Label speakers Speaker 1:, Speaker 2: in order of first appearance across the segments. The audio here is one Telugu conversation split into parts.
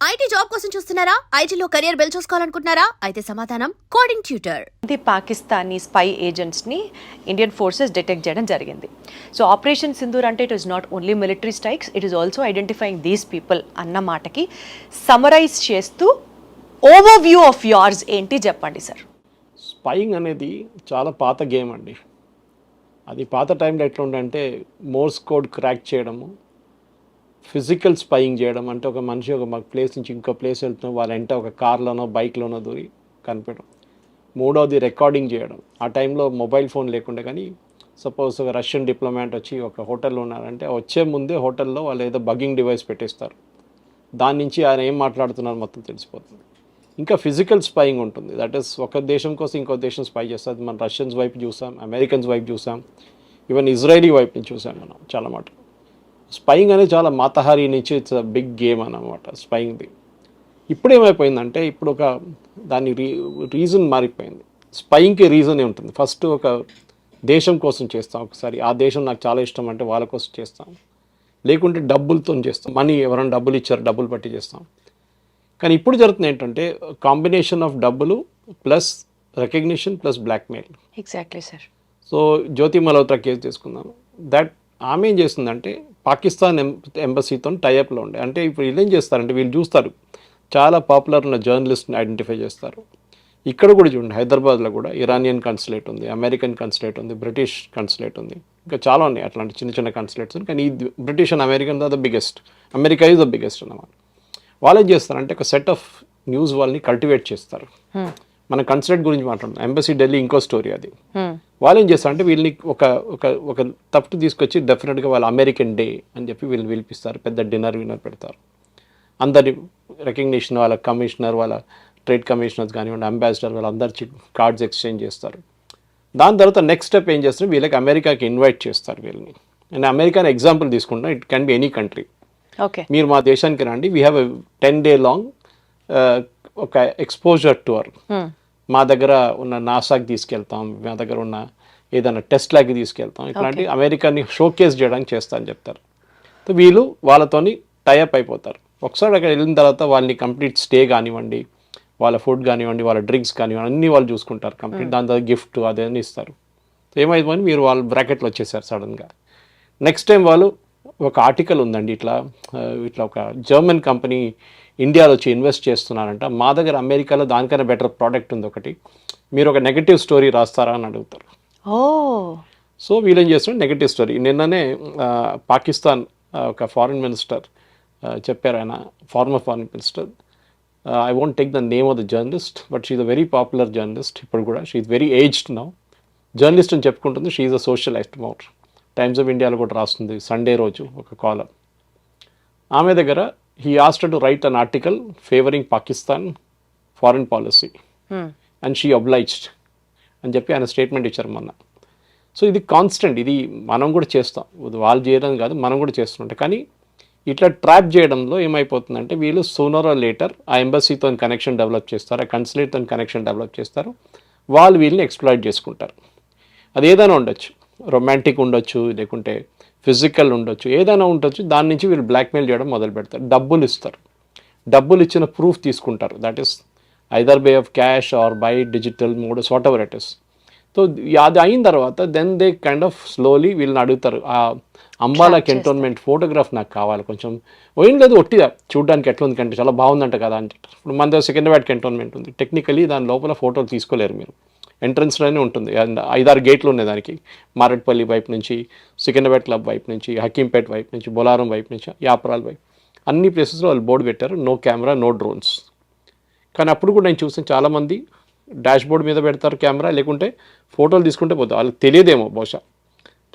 Speaker 1: ఐటీ జాబ్ కోసం చూస్తున్నారా? ఐటీలో కెరియర్ బిల్డ్ చూసుకోవాలనుకుంటున్నారా? అయితే సమాధానం కోడింగ్ ట్యూటర్.
Speaker 2: ఇది పాకిస్తానీ స్పై ఏజెంట్స్ని ఇండియన్ ఫోర్సెస్ డిటెక్ట్ చేయడం జరిగింది. సో ఆపరేషన్ సింధూర్ అంటే it is not only military strikes, it is also identifying these people అన్న మాటకి సమరైజ్ చేస్తూ ఓవర్ వ్యూ ఆఫ్ యోర్స్ ఏంటి చెప్పండి సార్.
Speaker 3: స్పైయింగ్ అనేది చాలా పాత గేమ్ అండి. అది పాత టైంలో ఎట్లా ఉండంటే మోర్స్ కోడ్ క్రాక్ చేయడము, ఫిజికల్ స్పైయింగ్ చేయడం, అంటే ఒక మనిషి ఒక ప్లేస్ నుంచి ఇంకో ప్లేస్ వెళ్తున్నాం వాళ్ళ వెంట ఒక కార్లోనో బైక్లోనో దూరి కనిపెట్టడం. మూడవది రికార్డింగ్ చేయడం. ఆ టైంలో మొబైల్ ఫోన్ లేకుండా, కానీ సపోజ్ ఒక రష్యన్ డిప్లొమాట్ వచ్చి ఒక హోటల్లో ఉన్నారంటే వచ్చే ముందే హోటల్లో వాళ్ళు ఏదో బగ్గింగ్ డివైస్ పెట్టేస్తారు. దాని నుంచి ఆయన ఏం మాట్లాడుతున్నారు మొత్తం తెలిసిపోతుంది. ఇంకా ఫిజికల్ స్పైయింగ్ ఉంటుంది, దట్ ఈస్ ఒక దేశం కోసం ఇంకో దేశం స్పై చేస్తుంది. మనం రష్యన్స్ వైపు చూసాం, అమెరికన్స్ వైపు చూసాం, ఈవెన్ ఇజ్రాయలీ వైపు నుంచి చూసాం మనం చాలా మాట. స్పైయింగ్ అనేది చాలా మాతహారి నుంచి ఇట్స్ అ బిగ్ గేమ్ అన్నమాట స్పైయింగ్ది. ఇప్పుడు ఏమైపోయిందంటే ఇప్పుడు ఒక దాని రీజన్ మారిపోయింది. స్పైయింగ్కి రీజన్ ఏముంటుంది, ఫస్ట్ ఒక దేశం కోసం చేస్తాం, ఒకసారి ఆ దేశం నాకు చాలా ఇష్టం అంటే వాళ్ళ కోసం చేస్తాం, లేకుంటే డబ్బులతో చేస్తాం, మనీ ఎవరైనా డబ్బులు ఇచ్చారు డబ్బులు పట్టి చేస్తాం. కానీ ఇప్పుడు జరుగుతుంది ఏంటంటే కాంబినేషన్ ఆఫ్ డబ్బులు plus recognition plus blackmail.
Speaker 2: Exactly sir.
Speaker 3: So Jyoti Malhotra case తీసుకుందాం. దట్ ఆమె ఏం చేస్తుందంటే పాకిస్తాన్ ఎంబసీతో టైఅప్లో ఉండే, అంటే ఇప్పుడు వీళ్ళు ఏం చేస్తారంటే వీళ్ళు చూస్తారు చాలా పాపులర్ ఉన్న జర్నలిస్ట్ని ఐడెంటిఫై చేస్తారు. ఇక్కడ కూడా చూడండి, హైదరాబాద్లో కూడా ఇరానియన్ కన్సులేట్ ఉంది, అమెరికన్ కన్సులేట్ ఉంది, బ్రిటిష్ కన్సులేట్ ఉంది, ఇంకా చాలా ఉన్నాయి అట్లాంటి చిన్న చిన్న కన్సులేట్స్. కానీ ఈ British and American the biggest, America is the biggest అన్నమాట. వాళ్ళు ఏం చేస్తారంటే ఒక సెట్ ఆఫ్ న్యూస్ వాళ్ళని కల్టివేట్ చేస్తారు. మన కన్సులేట్ గురించి మాట్లాడుతున్నాం, ఎంబసీ ఢిల్లీ ఇంకో స్టోరీ అది. వాళ్ళు ఏం చేస్తారంటే వీళ్ళని ఒక ఒక ఒక తప్పు తీసుకొచ్చి డెఫినెట్గా వాళ్ళ అమెరికన్ డే అని చెప్పి వీళ్ళు పిలిపిస్తారు, పెద్ద డిన్నర్ పెడతారు. అందరి రికగ్నిషన్, వాళ్ళ కమిషనర్, వాళ్ళ ట్రేడ్ కమిషనర్స్ కానివ్వండి, అంబాసిడర్, వాళ్ళందరి కార్డ్స్ ఎక్స్చేంజ్ చేస్తారు. దాని తర్వాత నెక్స్ట్ స్టెప్ ఏం చేస్తారు, వీళ్ళకి అమెరికాకి ఇన్వైట్ చేస్తారు వీళ్ళని. నేను అమెరికాని ఎగ్జాంపుల్ తీసుకుంటాను, it can be any country.
Speaker 2: Okay,
Speaker 3: మీరు మా దేశానికి రండి, వీ హ్యావ్ 10 day లాంగ్ ఒక ఎక్స్పోజర్ టూర్. మా దగ్గర ఉన్న నాసాకి తీసుకెళ్తాం, మా దగ్గర ఉన్న ఏదైనా టెస్ట్ ల్యాబ్కి తీసుకెళ్తాం, ఇట్లాంటి అమెరికాని షోకేస్ చేయడానికి చేస్తా అని చెప్తారు. సో వీళ్ళు వాళ్ళతోని టైఅప్ అయిపోతారు. ఒకసారి అక్కడ వెళ్ళిన తర్వాత వాళ్ళని కంప్లీట్ స్టే కానివ్వండి, వాళ్ళ ఫుడ్ కానివ్వండి, వాళ్ళ డ్రింక్స్ కానివ్వండి అన్నీ వాళ్ళు చూసుకుంటారు కంప్లీట్. దాని తర్వాత గిఫ్ట్ అదేమని ఇస్తారు. ఏమైపోయి మీరు వాళ్ళ బ్రాకెట్లో వచ్చేసారు సడన్గా. నెక్స్ట్ టైం వాళ్ళు ఒక ఆర్టికల్ ఉందండి, ఇట్లా ఒక జర్మన్ కంపెనీ ఇండియాలో వచ్చి ఇన్వెస్ట్ చేస్తున్నారంట, మా దగ్గర అమెరికాలో దానికన్నా బెటర్ ప్రోడక్ట్ ఉంది ఒకటి, మీరు ఒక నెగటివ్ స్టోరీ రాస్తారా అని అడుగుతారు. సో వీళ్ళు ఏం చేస్తున్నారు, నెగటివ్ స్టోరీ. నిన్ననే పాకిస్తాన్ ఒక ఫారిన్ మినిస్టర్ చెప్పారు, ఆయన former foreign minister, I won't take the name of the journalist but she is a very popular journalist. ఇప్పుడు కూడా she is very aged now, journalist అని చెప్పుకుంటుంది. She is a socialist more. Times of ఇండియాలో కూడా రాస్తుంది సండే రోజు ఒక కాలర్. ఆమె దగ్గర he asked her to write an article favoring Pakistan foreign policy and she obliged అని చెప్పి ఆయన స్టేట్మెంట్ ఇచ్చారు మొన్న. సో ఇది కాన్స్టెంట్, ఇది మనం కూడా చేస్తాం, వాళ్ళు చేయడం కాదు మనం కూడా చేస్తుంటాం. కానీ ఇట్లా ట్రాప్ చేయడంలో ఏమైపోతుందంటే వీళ్ళు సూనర్ ఆర్ లేటర్ ఆ ఎంబసీతో కనెక్షన్ డెవలప్ చేస్తారు, ఆ కన్సులేట్తో కనెక్షన్ డెవలప్ చేస్తారు, వాళ్ళు వీళ్ళని ఎక్స్ప్లాయిట్ చేసుకుంటారు. అది ఏదైనా ఉండొచ్చు, రొమాంటిక్ ఉండొచ్చు, లేకుంటే ఫిజికల్ ఉండొచ్చు, ఏదైనా ఉండొచ్చు. దాని నుంచి వీళ్ళు బ్లాక్మెయిల్ చేయడం మొదలు పెడతారు, డబ్బులు ఇస్తారు, డబ్బులు ఇచ్చిన ప్రూఫ్ తీసుకుంటారు. That is either by of cash or by digital modes, whatever it is. So అది అయిన తర్వాత then they kind of slowly వీళ్ళని అడుగుతారు, ఆ అంబాలా కంటోన్మెంట్ ఫోటోగ్రాఫ్ నాకు కావాలి, కొంచెం ఏం లేదు ఒట్టిగా చూడడానికి ఎట్లా ఉంది కంటే చాలా బాగుందంట కదా అని. ఇప్పుడు మన దగ్గర సికింద్రాబాద్ కంటోన్మెంట్ ఉంది, టెక్నికలీ దాని లోపల ఫోటోలు తీసుకోలేరు మీరు, ఎంట్రన్స్లోనే ఉంటుంది. 5-6 గేట్లు ఉన్నాయి దానికి, మారేట్పల్లి వైపు నుంచి, సికింద్రాబాద్ క్లబ్ వైపు నుంచి, హకీంపేట్ వైపు నుంచి, బొలారం వైపు నుంచి, యాపరాల్ వైపు, అన్ని ప్లేసెస్లో వాళ్ళు బోర్డు పెట్టారు, నో కెమెరా నో డ్రోన్స్. కానీ అప్పుడు కూడా నేను చూసాను చాలామంది డాష్ బోర్డ్ మీద పెడతారు కెమెరా, లేకుంటే ఫోటోలు తీసుకుంటే పోతారు, వాళ్ళకి తెలియదేమో బహుశా,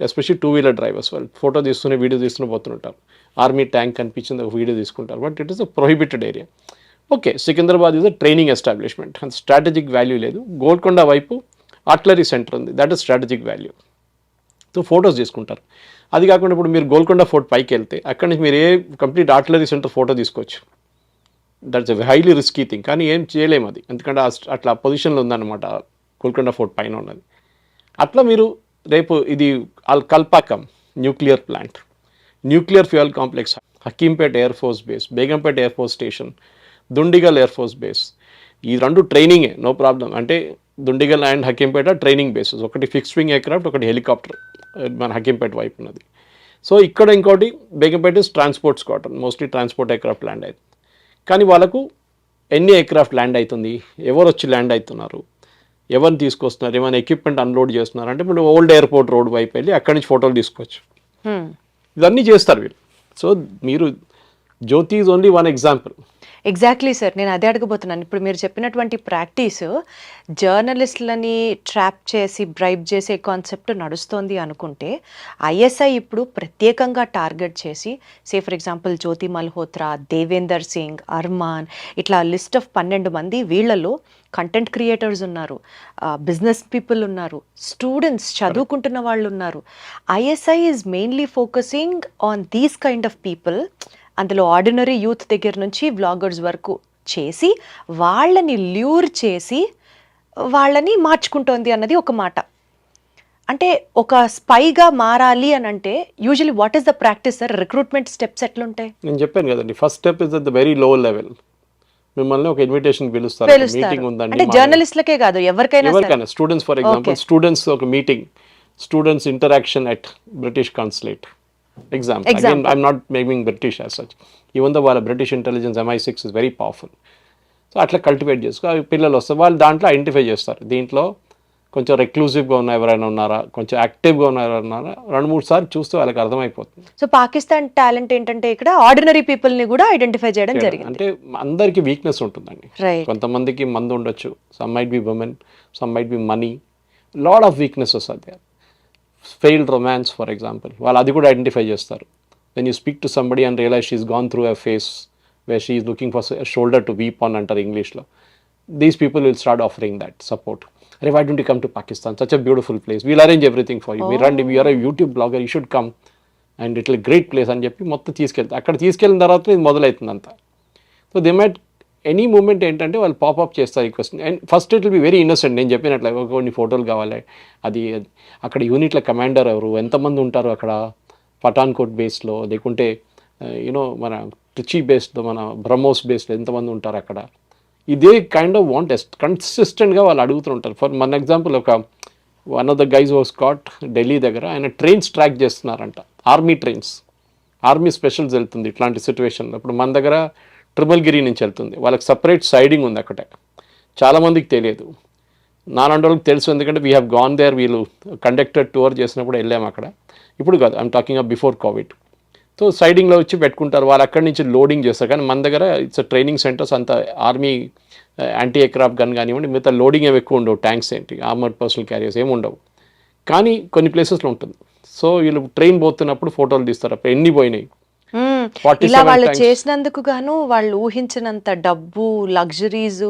Speaker 3: ఎస్పెషల్లీ 2-wheeler డ్రైవర్స్. వాళ్ళు ఫోటో తీస్తూనే వీడియో తీస్తూనే పోతుంటారు. ఆర్మీ ట్యాంక్ కనిపించింది ఒక వీడియో తీసుకుంటారు, but it is a prohibited area. Okay, Secunderabad is a training establishment, అంత స్ట్రాటజిక్ వాల్యూ లేదు. గోల్కొండ వైపు ఆర్టిలరీ సెంటర్ ఉంది, that is strategic value. So photos తీసుకుంటారు. అది కాకుండా ఇప్పుడు మీరు గోల్కొండ ఫోర్ట్ పైకి వెళ్తే అక్కడి నుంచి మీరు కంప్లీట్ ఆర్టిలరీ సెంటర్ ఫోటో తీసుకోవచ్చు. That's a highly risky thing, కానీ ఏం చేయలేము అది, ఎందుకంటే అట్లా పొజిషన్లో ఉందన్నమాట గోల్కొండ ఫోర్ట్ పైన ఉన్నది. అట్లా మీరు రేపు ఇది Kalpakkam nuclear plant, nuclear fuel complex Hakimpet air Force base, Begumpet air force station, Dundigal air Force base. ఈ రెండు ట్రైనింగే, నో ప్రాబ్లం. అంటే Dundigal and Hakimpet training bases, ఒకటి ఫిక్స్డ్ వింగ్ ఎయిర్క్రాఫ్ట్, ఒకటి హెలికాప్టర్ మన హకీంపేట వైపు ఉన్నది. సో ఇక్కడ ఇంకోటి Begumpet is transport squadron, mostly transport aircraft land అవుతుంది. కానీ వాళ్ళకు ఎన్ని ఎయిర్క్రాఫ్ట్ ల్యాండ్ అవుతుంది, ఎవరు వచ్చి ల్యాండ్ అవుతున్నారు, ఎవరిని తీసుకొస్తున్నారు, ఏమైనా ఎక్విప్మెంట్ అన్లోడ్ చేస్తున్నారు అంటే ఇప్పుడు ఓల్డ్ ఎయిర్పోర్ట్ రోడ్ వైపు వెళ్ళి అక్కడి నుంచి ఫోటోలు తీసుకోవచ్చు. ఇవన్నీ చేస్తారు వీళ్ళు. సో మీరు Jyoti is only one example.
Speaker 2: Exactly sir, నేను అదే అడగబోతున్నాను. ఇప్పుడు మీరు చెప్పినటువంటి ప్రాక్టీస్ జర్నలిస్టులని ట్రాప్ చేసి బ్రైబ్ చేసే కాన్సెప్ట్ నడుస్తోంది అనుకుంటే, ఐఎస్ఐ ఇప్పుడు ప్రత్యేకంగా టార్గెట్ చేసి ఫర్ ఎగ్జాంపుల్ జ్యోతి మల్హోత్రా, దేవేందర్ సింగ్, అర్మాన్, ఇట్లా లిస్ట్ ఆఫ్ 12 మంది, వీళ్ళలో కంటెంట్ క్రియేటర్స్ ఉన్నారు, బిజినెస్ పీపుల్ ఉన్నారు, స్టూడెంట్స్ చదువుకుంటున్న వాళ్ళు ఉన్నారు. ISI is mainly focusing on these kind of people. అందులో ఆర్డినరీ యూత్ దగ్గర నుంచి వ్లాగర్స్ వరకు చేసి వాళ్ళని ల్యూర్ చేసి వాళ్ళని మార్చుకుంటోంది అన్నది ఒక మాట. అంటే ఒక స్పైగా మారాలి అని అంటే usually what is the practice sir? Recruitment steps ఎట్లుంటాయి?
Speaker 3: నేను చెప్పాను కదండి, first step is at the very low level. మిమ్మల్ని ఒక ఇన్విటేషన్ పిలుస్తారు, మీటింగ్ ఉందండి.
Speaker 2: అంటే జర్నలిస్టులకే కాదు, ఎవరికైనా
Speaker 3: స్టూడెంట్స్, ఫర్ ఎగ్జాంపుల్ స్టూడెంట్స్ ఒక meeting, students interaction at British consulate example. Again, I'm not naming British as such. Even though వాళ్ళ British intelligence MI6 is very powerful. So అట్లా కల్టివేట్ చేసుకో, అవి పిల్లలు వస్తారు, వాళ్ళు దాంట్లో ఐడెంటిఫై చేస్తారు. దీంట్లో కొంచెం రెక్లూజివ్గా ఉన్న ఎవరైనా ఉన్నారా, కొంచెం యాక్టివ్గా ఉన్న ఎవరైనా ఉన్నారా, 2-3 సార్లు చూస్తే వాళ్ళకి అర్థమైపోతుంది.
Speaker 2: సో పాకిస్తాన్ టాలెంట్ ఏంటంటే ఇక్కడ ఆర్డినరీ పీపుల్ని కూడా ఐడెంటిఫై చేయడం జరిగింది.
Speaker 3: అంటే అందరికీ వీక్నెస్ ఉంటుందండి.
Speaker 2: రైట్.
Speaker 3: కొంతమందికి మందు ఉండొచ్చు, some might be women, some might be money, lot of weaknesses are there. Failed romance for example, వాళ్ళు అది కూడా ఐడెంటిఫై చేస్తారు. When you speak to somebody and realise she is gone through a phase where she is looking for shoulder to weep on అంటారు ఇంగ్లీష్లో. These people will start offering that support. అరే why don't you come to Pakistan, such a beautiful place, we'll arrange everything for you, మీరు రండి, we are a YouTube blogger, you should come and it will great place అని చెప్పి మొత్తం తీసుకెళ్తారు. అక్కడ తీసుకెళ్ళిన తర్వాత ఇది మొదలవుతుంది అంతా. So they might any moment ఏంటంటే వాళ్ళు పాపప్ చేస్తారు ఈ question. And first it will be very innocent. నేను చెప్పినట్లే కొన్ని ఫోటోలు కావాలి, అది అక్కడ యూనిట్ల కమాండర్ ఎవరు, ఎంతమంది ఉంటారు అక్కడ పఠాన్కోట్ బేస్లో, లేకుంటే యూనో మన ట్రిచీ బేస్లో, మన బ్రహ్మోస్ బేస్లో ఎంతమంది ఉంటారు అక్కడ. ఇదే కైండ్ ఆఫ్ వాంట్ కన్సిస్టెంట్గా వాళ్ళు అడుగుతుంటారు. ఫర్ మన ఎగ్జాంపుల్, ఒక one of the guys was caught Delhi దగ్గర, ఆయన ట్రైన్స్ ట్రాక్ చేస్తున్నారంట, ఆర్మీ ట్రైన్స్, ఆర్మీ స్పెషల్స్ వెళ్తుంది ఇట్లాంటి సిచ్యువేషన్లో. ఇప్పుడు మన దగ్గర ట్రిమల్గిరి నుంచి వెళ్తుంది, వాళ్ళకి సపరేట్ సైడింగ్ ఉంది అక్కడే. చాలామందికి తెలియదు, నాలాంటి వాళ్ళకి తెలుసు, ఎందుకంటే వీ హ్యావ్ గాన్ దేర్. వీళ్ళు కండక్టెడ్ టూర్ చేసినప్పుడు వెళ్ళాము అక్కడ. ఇప్పుడు కాదు, I'm talking of before Covid. So సైడింగ్లో వచ్చి పెట్టుకుంటారు, వాళ్ళు అక్కడి నుంచి లోడింగ్ చేస్తారు. కానీ మన దగ్గర ఇట్స్ ట్రైనింగ్ సెంటర్స్, అంత ఆర్మీ యాంటీ ఎయిర్క్రాఫ్ట్ గన్ కానివ్వండి, మిగతా లోడింగ్ ఏమి ఎక్కువ ఉండవు, ట్యాంక్స్ ఏంటి, ఆర్మర్డ్ పర్సనల్ క్యారియర్స్ ఏమి ఉండవు. కానీ కొన్ని ప్లేసెస్లో ఉంటుంది. సో వీళ్ళు ట్రైన్ పోతున్నప్పుడు ఫోటోలు తీస్తారు, అప్పుడు ఎన్ని పోయినాయి.
Speaker 2: ఇలా వాళ్ళు చేసినందుకు గాను వాళ్ళు ఊహించినంత డబ్బు, లగ్జరీస్,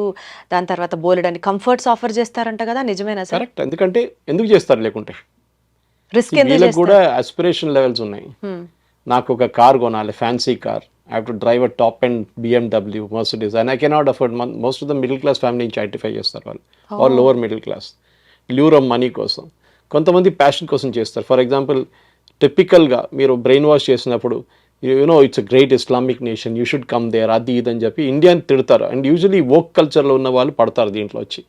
Speaker 2: దాని తర్వాత బోలెడని కంఫర్ట్స్ ఆఫర్ చేస్తారంట కదా, నిజమేనా సార్?
Speaker 3: కరెక్ట్. ఎందుకంటే ఎందుకు చేస్తారు లేకుంటే,
Speaker 2: రిస్క్
Speaker 3: వీళ్ళకి కూడా ఆస్పిరేషన్ లెవెల్స్ ఉన్నాయి. నాకు ఒక కార్ కొనాలి, fancy car, I have to drive a top and BMW, Mercedes, and I cannot afford. Most of the middle class family నుంచి ఐడెంటిఫై చేస్తారు వాళ్ళు, or lower middle class, lure of money కోసం. కొంతమంది ప్యాషన్ కోసం చేస్తారు. ఫర్ ఎగ్జాంపుల్, టిపికల్గా మీరు బ్రెయిన్ వాష్ చేసినప్పుడు, you know it's a great Islamic nation, you should come there, అది ఇది అని చెప్పి ఇండియాని తిడతారు. అండ్ యూజువలీ వోక్ కల్చర్లో ఉన్న వాళ్ళు పడతారు దీంట్లో వచ్చి.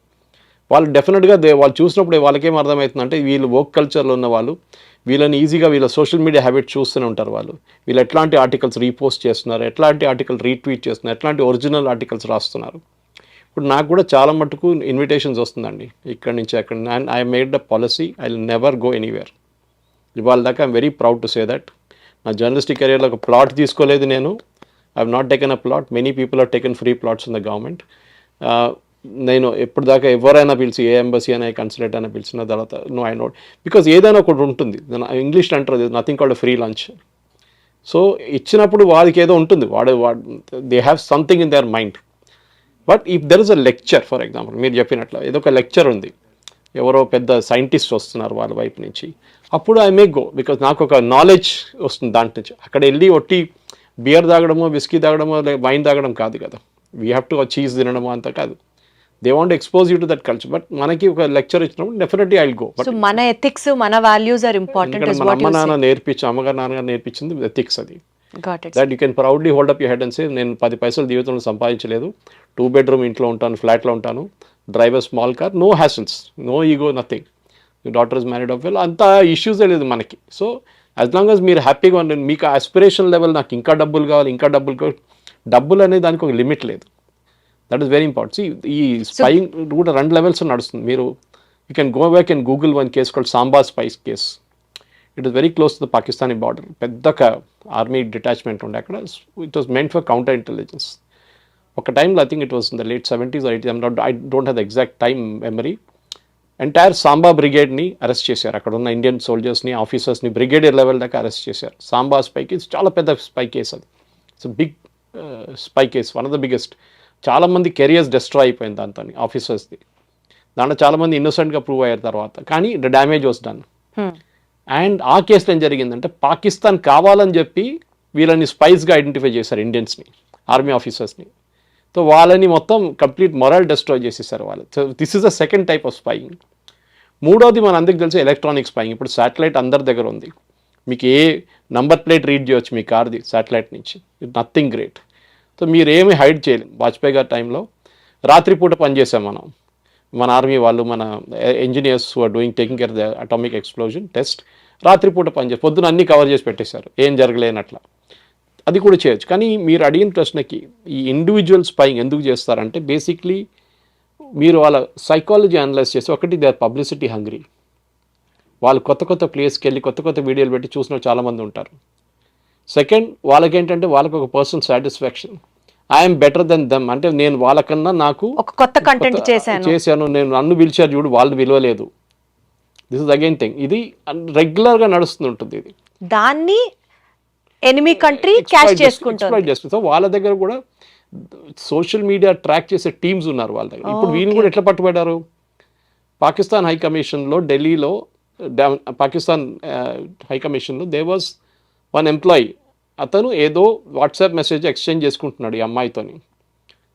Speaker 3: వాళ్ళు డెఫినెట్గా వాళ్ళు చూసినప్పుడు వాళ్ళకేం అర్థమవుతుందంటే, వీళ్ళు వోక్ కల్చర్లో ఉన్న వాళ్ళు, వీళ్ళని ఈజీగా వీళ్ళ సోషల్ మీడియా హ్యాబిట్ చూస్తూనే ఉంటారు. వీళ్ళు ఎట్లాంటి ఆర్టికల్స్ రీపోస్ట్ చేస్తున్నారు, ఎట్లాంటి ఆర్టికల్ రీట్వీట్ చేస్తున్నారు, ఎట్లాంటి ఒరిజినల్ ఆర్టికల్స్ రాస్తున్నారు. ఇప్పుడు నాకు కూడా చాలా మటుకు ఇన్విటేషన్స్ వస్తుందండి ఇక్కడి నుంచి అక్కడ. And I made the policy, I will never go anywhere. ఇవాళ దాకా I'm very proud to say that. నా జర్నలిస్టిక్ కెరియర్లో ఒక ప్లాట్ తీసుకోలేదు నేను. I have not taken a plot. Many people have taken free plots in the government. నేను ఎప్పుడు దాకా ఎవరైనా పిలిచి, ఏ ఎంబసీ అయినా, కన్సులేట్ అయినా పిలిచిన తర్వాత నో, ఐ నోట్, బికాజ్ ఏదైనా ఒకటి ఉంటుంది. ఇంగ్లీష్లో అంటారు nothing called free lunch. So ఇచ్చినప్పుడు వాడికి ఏదో ఉంటుంది, they have something in their mind. But if there is a lecture, for example మీరు చెప్పినట్లు ఏదో ఒక లెక్చర్ ఉంది, ఎవరో పెద్ద సైంటిస్ట్ వస్తున్నారు వాళ్ళ వైపు నుంచి, అప్పుడు ఐ మే గో, బికాజ్ నాకు ఒక నాలెడ్జ్ వస్తుంది దాంట్ నుంచి. అక్కడ వెళ్ళి ఒట్టి బియర్ తాగడమో, విస్కీ తాగడమో, వైన్ తాగడం కాదు కదా, వీ హ్యావ్ టు చీజ్ తినడమో అంత కాదు. They want expose you to that culture. But మనకి ఒక లెక్చర్ ఇచ్చినప్పుడు definitely I will go.
Speaker 2: So మన ఎథిక్స్, మన వాల్యూస్ ఆర్ ఇంపార్టెంట్.
Speaker 3: మన అమ్మ నాన్న నేర్పించి, అమ్మగారు నాన్నగారు నేర్పించింది ఎథిక్స్. అది
Speaker 2: got it.
Speaker 3: That you can proudly hold up you head and say నేను 10 పైసలు జీవితంలో సంపాదించలేదు, 2 bedroom ఇంట్లో ఉంటాను, ఫ్లాట్లో ఉంటాను, drive a small car, no hassles, no ego, nothing, మీ daughter is married off well, అంత ఇష్యూసే లేదు మనకి. సో యాజ్ లాంగ్ యాజ్ మీరు హ్యాపీగా ఉండండి. మీకు ఆస్పిరేషన్ లెవెల్ నాకు ఇంకా డబ్బులు కావాలి, ఇంకా డబ్బులు కావాలి, డబ్బులు అనేది దానికి ఒక లిమిట్ లేదు. That is very important. ఈ స్పైయింగ్ కూడా 2 levels నడుస్తుంది. మీరు you can go back and Google one case called Samba spies case. It is very close to the Pakistani border. పెద్ద ఆర్మీ డిటాచ్మెంట్ ఉండే అక్కడ. It was meant for counter intelligence. ఒక టైంలో I think it was in the late 70s or 80s, I don't have the exact time memory. Entire Samba బ్రిగేడ్ని అరెస్ట్ చేశారు. అక్కడ ఉన్న ఇండియన్ సోల్జర్స్ని, ఆఫీసర్స్ని బ్రిగేడియర్ లెవెల్ దాకా అరెస్ట్ చేశారు. సాంబా స్పై కేస్ చాలా పెద్ద స్పై కేస్ అది. It's big spy case, one of the biggest. చాలామంది కెరియర్స్ డిస్ట్రాయ్ అయిపోయింది దాంతో, ఆఫీసర్స్ది. దాంట్లో చాలామంది ఇన్నోసెంట్గా ప్రూవ్ అయ్యారు తర్వాత, కానీ the damage was done. And ఆ కేసులో ఏం జరిగిందంటే పాకిస్తాన్ కావాలని చెప్పి వీళ్ళని స్పైస్గా ఐడెంటిఫై చేశారు, ఇండియన్స్ని, ఆర్మీ ఆఫీసర్స్ని. సో వాళ్ళని మొత్తం కంప్లీట్ మొరల్ డిస్ట్రాయ్ చేసేసారు వాళ్ళు. So this is the second type of spying. మూడోది మన అందరికి తెలిసి ఎలక్ట్రానిక్ స్పైయింగ్. ఇప్పుడు శాటిలైట్ అందరి దగ్గర ఉంది. మీకు ఏ నంబర్ ప్లేట్ రీడ్ చేయొచ్చు మీ కార్ది శాటిలైట్ నుంచి. It nothing great. సో మీరు ఏమి హైడ్ చేయలేం. వాజ్పేయి గారి టైంలో రాత్రిపూట పనిచేసాం మనం, మన ఆర్మీ వాళ్ళు, మన engineers who are doing taking care the atomic explosion test, రాత్రిపూట పనిచేసి పొద్దున అన్నీ కవర్ చేసి పెట్టేశారు, ఏం జరగలేనట్లా. అది కూడా చేయొచ్చు. కానీ మీరు అడిగిన ప్రశ్నకి ఈ ఇండివిజువల్ స్పైయింగ్ ఎందుకు చేస్తారంటే బేసిక్లీ మీరు వాళ్ళ సైకాలజీ అనలైజ్ చేసి, ఒకటి దే ఆర్ పబ్లిసిటీ హంగ్రీ. వాళ్ళు కొత్త కొత్త ప్లేస్కి వెళ్ళి కొత్త కొత్త వీడియోలు పెట్టి చూసిన చాలామంది ఉంటారు. సెకండ్, వాళ్ళకేంటంటే వాళ్ళకి ఒక personal satisfaction, I'm better than them, అంటే నేను వాళ్ళకన్నా నాకు
Speaker 2: ఒక కొత్త కంటెంట్
Speaker 3: చేశాను, నేను నన్ను పిలిచారు చూడు, వాళ్ళు విలువలేదు. This is again thing. ఇది రెగ్యులర్గా నడుస్తుంటుంది. ఇది
Speaker 2: దాన్ని ఎనిమీ కంట్రీ క్యాష్ చేసుకుంటుంది.
Speaker 3: సో వాళ్ళ దగ్గర కూడా సోషల్ మీడియా ట్రాక్ చేసే టీమ్స్ ఉన్నారు వాళ్ళ దగ్గర. ఇప్పుడు వీళ్ళు కూడా ఎట్లా పట్టుబడ్డారు? పాకిస్తాన్ హై కమిషన్లో ఢిల్లీలో, పాకిస్తాన్ హై కమిషన్లో దే వాజ్ వన్ ఎంప్లాయీ. అతను ఏదో వాట్సాప్ మెసేజ్ ఎక్స్చేంజ్ చేసుకుంటున్నాడు ఈ అమ్మాయితోని.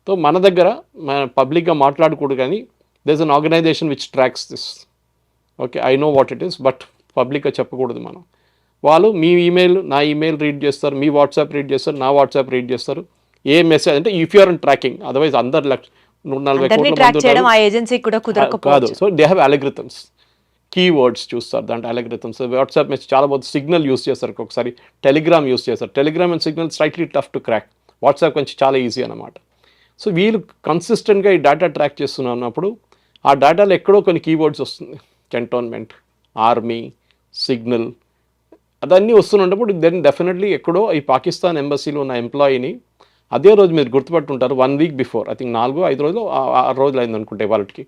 Speaker 3: సో మన దగ్గర మన పబ్లిక్గా మాట్లాడకూడదు, కానీ there is an organization which tracks this. Okay, I know what it is, but పబ్లిక్గా చెప్పకూడదు మనం. వాళ్ళు మీ ఈమెయిల్, నా ఈమెయిల్ రీడ్ చేస్తారు, మీ వాట్సాప్ రీడ్ చేస్తారు, నా వాట్సాప్ రీడ్ చేస్తారు. ఏ మెసేజ్ అంటే if you're in tracking, otherwise అందరు 140 కోట్ల కాదు. So they have algorithms, keywords చూస్తారు దాంట్లో అలగ్రిథమ్స్. వాట్సాప్ మెసేజ్ చాలా బాగుంది. సిగ్నల్ యూస్ చేస్తారు, ఒకసారి టెలిగ్రామ్ యూస్ చేస్తారు. Telegram and signal slightly tough to crack. WhatsApp కొంచెం చాలా ఈజీ అనమాట. సో వీళ్ళు కన్సిస్టెంట్గా ఈ డేటా ట్రాక్ చేస్తున్నప్పుడు ఆ డేటాలో ఎక్కడో కొన్ని కీవర్డ్స్ వస్తుంది. కంటోన్మెంట్, ఆర్మీ, సిగ్నల్, అదన్నీ వస్తున్నప్పుడు దెన్ డెఫినెట్లీ ఎక్కడో ఈ పాకిస్తాన్ ఎంబసీలో ఉన్న ఎంప్లాయీని అదే రోజు మీరు గుర్తుపట్టుంటారు. 1 week బిఫోర్, ఐ థింక్ 4-5 రోజులు 6 రోజులు అయింది అనుకుంటే వాళ్ళకి.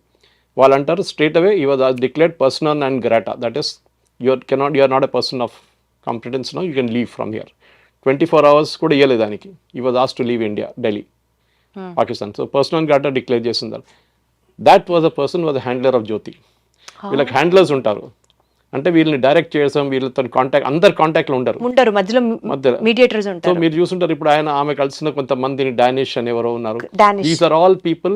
Speaker 3: వాళ్ళు అంటారు straight away you was declared persona non grata, that is you are not a person of competence now, you can leave from here. 24 hours కూడా ఇవ్వలేదు దానికి. You was asked to leave India, Delhi, Pakistan. So persona non grata declare చేసింది. That was a person was a handler of జ్యోతి. వీళ్ళకి హ్యాండ్లర్స్ ఉంటారు, అంటే వీళ్ళని డైరెక్ట్ చేసాం, వీళ్ళతో కాంటాక్ట్, అందరు కాంటాక్ట్లో ఉంటారు, మధ్యలో మీడియేటర్స్ ఉంటారు. సో మీరు చూస్తుంటారు ఇప్పుడు ఆమె కలిసిన కొంతమందిని, డానిష్ అని ఎవరో ఉన్నారు. These are all people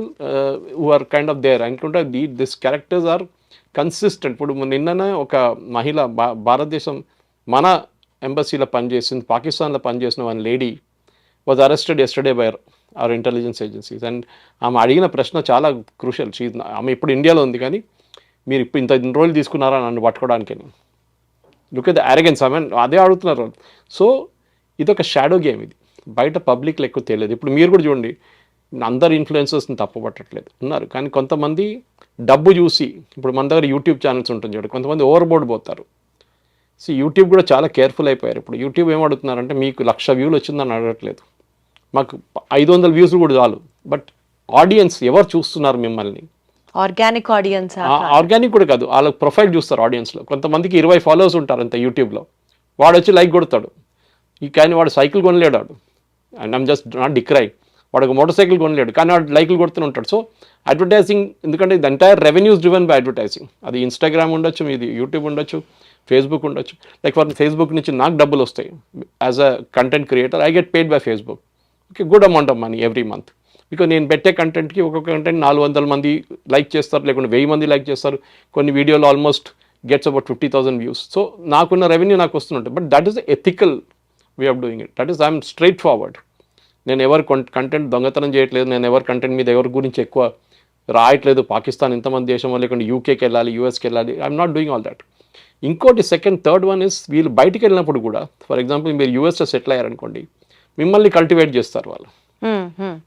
Speaker 3: who are kind of there. అనుకుంటే దిస్ క్యారెక్టర్స్ ఆర్ కన్సిస్టెంట్. ఇప్పుడు నిన్ననే ఒక మహిళ భారతదేశం మన ఎంబసీలో పనిచేసింది, పాకిస్తాన్లో పనిచేసిన one lady was arrested yesterday by our intelligence agencies. And ఆమె అడిగిన ప్రశ్న చాలా క్రూషల్. ఆమె ఇప్పుడు ఇండియాలో ఉంది, కానీ మీరు ఇప్పుడు ఇంత రోజులు తీసుకున్నారా నన్ను పట్టుకోవడానికి? Look at the arrogance. I mean అదే అడుగుతున్నారు. సో ఇదొక షాడో గేమ్. ఇది బయట పబ్లిక్లో ఎక్కువ తెలియదు. ఇప్పుడు మీరు కూడా చూడండి, అందరు ఇన్ఫ్లుయెన్సర్స్ని తప్పుపట్టట్లేదు ఉన్నారు, కానీ కొంతమంది డబ్బు చూసి, ఇప్పుడు మన దగ్గర యూట్యూబ్ ఛానల్స్ ఉంటుంది చూడండి, కొంతమంది ఓవర్బోర్డ్ పోతారు. సో యూట్యూబ్ కూడా చాలా కేర్ఫుల్ అయిపోయారు. ఇప్పుడు యూట్యూబ్ ఏం అడుగుతున్నారంటే మీకు 1,00,000 views వచ్చిందని అడగట్లేదు, మాకు 500 views కూడా చాలు. బట్ ఆడియన్స్ ఎవరు చూస్తున్నారు మిమ్మల్ని?
Speaker 2: Organic audience.
Speaker 3: ఆర్గానిక్ కూడా కాదు, వాళ్ళ ప్రొఫైల్ చూస్తారు ఆడియన్స్లో. కొంతమందికి 20 followers ఉంటారు అంత యూట్యూబ్లో. వాడు వచ్చి లైక్ కొడతాడు, కానీ వాడు సైకిల్ కొనలేడు. And I'm just not decry, వాడు ఒక మోటార్ సైకిల్ కొనలేడు, కానీ వాడు లైక్లు కొడుతూనే ఉంటాడు. సో అడ్వర్టైజింగ్, ఎందుకంటే ఇది entire revenues driven by advertising. అది ఇన్స్టాగ్రామ్ ఉండొచ్చు, ఇది యూట్యూబ్ ఉండొచ్చు, ఫేస్బుక్ ఉండొచ్చు. లైక్ ఫర్ ఫేస్బుక్ నుంచి నాకు డబ్బులు వస్తాయి as a content creator. I get paid by Facebook. Okay, good amount of money every month. Because నేను పెట్టే కంటెంట్కి ఒక్కొక్క కంటెంట్ 400 మంది లైక్ చేస్తారు, లేకుంటే 1000 మంది లైక్ చేస్తారు. కొన్ని వీడియోలు almost gets about 50,000 views. So నాకున్న రెవెన్యూ నాకు వస్తుంటుంది. But that is ethical way of doing it. That is I'm straight forward. నేను ఎవరు కంటెంట్ దొంగతనం చేయట్లేదు, నేను ఎవరి కంటెంట్ మీద ఎవరి గురించి ఎక్కువ రాయట్లేదు. పాకిస్తాన్ ఇంతమంది దేశం లేకుండా యూకేకి వెళ్ళాలి, యూఎస్కి వెళ్ళాలి, I'm not doing all that. ఇంకోటి థర్డ్ వన్ ఇస్ వీళ్ళు బయటికి వెళ్ళినప్పుడు కూడా, ఫర్ ఎగ్జాంపుల్ మీరు యూఎస్లో సెటిల్ అయ్యారనుకోండి, మిమ్మల్ని కల్టివేట్ చేస్తారు వాళ్ళు.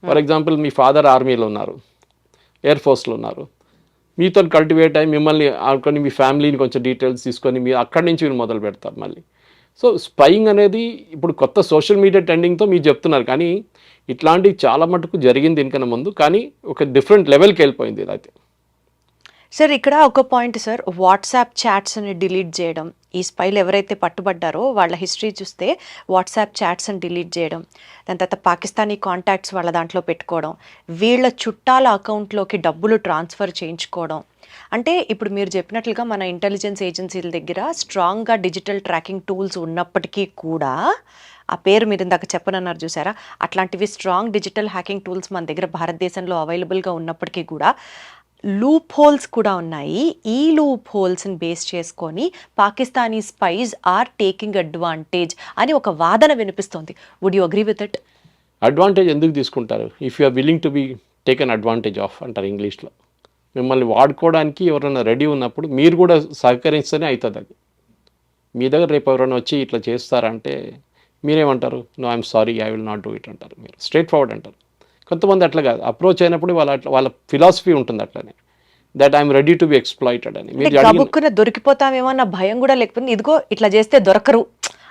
Speaker 3: ఫర్ ఎగ్జాంపుల్ మీ ఫాదర్ ఆర్మీలో ఉన్నారు, ఎయిర్ ఫోర్స్లో ఉన్నారు, మీతో కల్టివేట్ అయ్యి మిమ్మల్ని ఆడుకొని మీ ఫ్యామిలీని కొంచెం డీటెయిల్స్ తీసుకొని మీరు అక్కడి నుంచి మీరు మొదలు పెడతారు మళ్ళీ. సో స్పైయింగ్ అనేది ఇప్పుడు కొత్త సోషల్ మీడియా ట్రెండింగ్తో మీరు చెప్తున్నారు, కానీ ఇట్లాంటివి చాలా మటుకు జరిగింది దీనికన్నా ముందు, కానీ ఒక డిఫరెంట్ లెవెల్కి వెళ్ళిపోయింది ఇదైతే.
Speaker 2: సార్ ఇక్కడ ఒక పాయింట్ సార్, వాట్సాప్ చాట్స్ని డిలీట్ చేయడం, ఈ స్పైలు ఎవరైతే పట్టుబడ్డారో వాళ్ళ హిస్టరీ చూస్తే వాట్సాప్ చాట్స్ని డిలీట్ చేయడం, దాని తర్వాత పాకిస్తానీ కాంటాక్ట్స్ వాళ్ళ దాంట్లో పెట్టుకోవడం, వీళ్ళ చుట్టాల అకౌంట్లోకి డబ్బులు ట్రాన్స్ఫర్ చేయించుకోవడం. అంటే ఇప్పుడు మీరు చెప్పినట్లుగా మన ఇంటెలిజెన్స్ ఏజెన్సీల దగ్గర స్ట్రాంగ్గా డిజిటల్ ట్రాకింగ్ టూల్స్ ఉన్నప్పటికీ కూడా, ఆ పేరు మీరు ఇందాక చెప్పనన్నారు చూసారా, అట్లాంటివి స్ట్రాంగ్ డిజిటల్ హ్యాకింగ్ టూల్స్ మన దగ్గర భారతదేశంలో అవైలబుల్గా ఉన్నప్పటికీ కూడా లూప్ హోల్స్ కూడా ఉన్నాయి. ఈ లూప్ హోల్స్ని బేస్ చేసుకొని Pakistani spies are taking advantage అని ఒక వాదన వినిపిస్తోంది. Would you agree with it?
Speaker 3: Advantage ఎందుకు తీసుకుంటారు? If you are willing to be taken advantage of అంటారు ఇంగ్లీష్లో. మిమ్మల్ని వాడుకోవడానికి ఎవరైనా రెడీ ఉన్నప్పుడు మీరు కూడా సహకరిస్తేనే అవుతుంది అది. మీ దగ్గర రేపు ఎవరైనా వచ్చి ఇట్లా చేస్తారంటే మీరేమంటారు? No I'm sorry, I will not do it అంటారు. మీరు స్ట్రైట్ ఫార్వర్డ్ అంటారు. కొంతమంది అట్లా కాదు, అప్రోచ్ అయినప్పుడు వాళ్ళ ఫిలాసఫీ ఉంటుంది అట్లనే, that I'm ready to be exploited అని. మీరు
Speaker 2: గబుక్కున దొరికిపోతామేమో అన్న భయం కూడా లేకపోతే, ఇదిగో ఇట్లా చేస్తే దొరకరు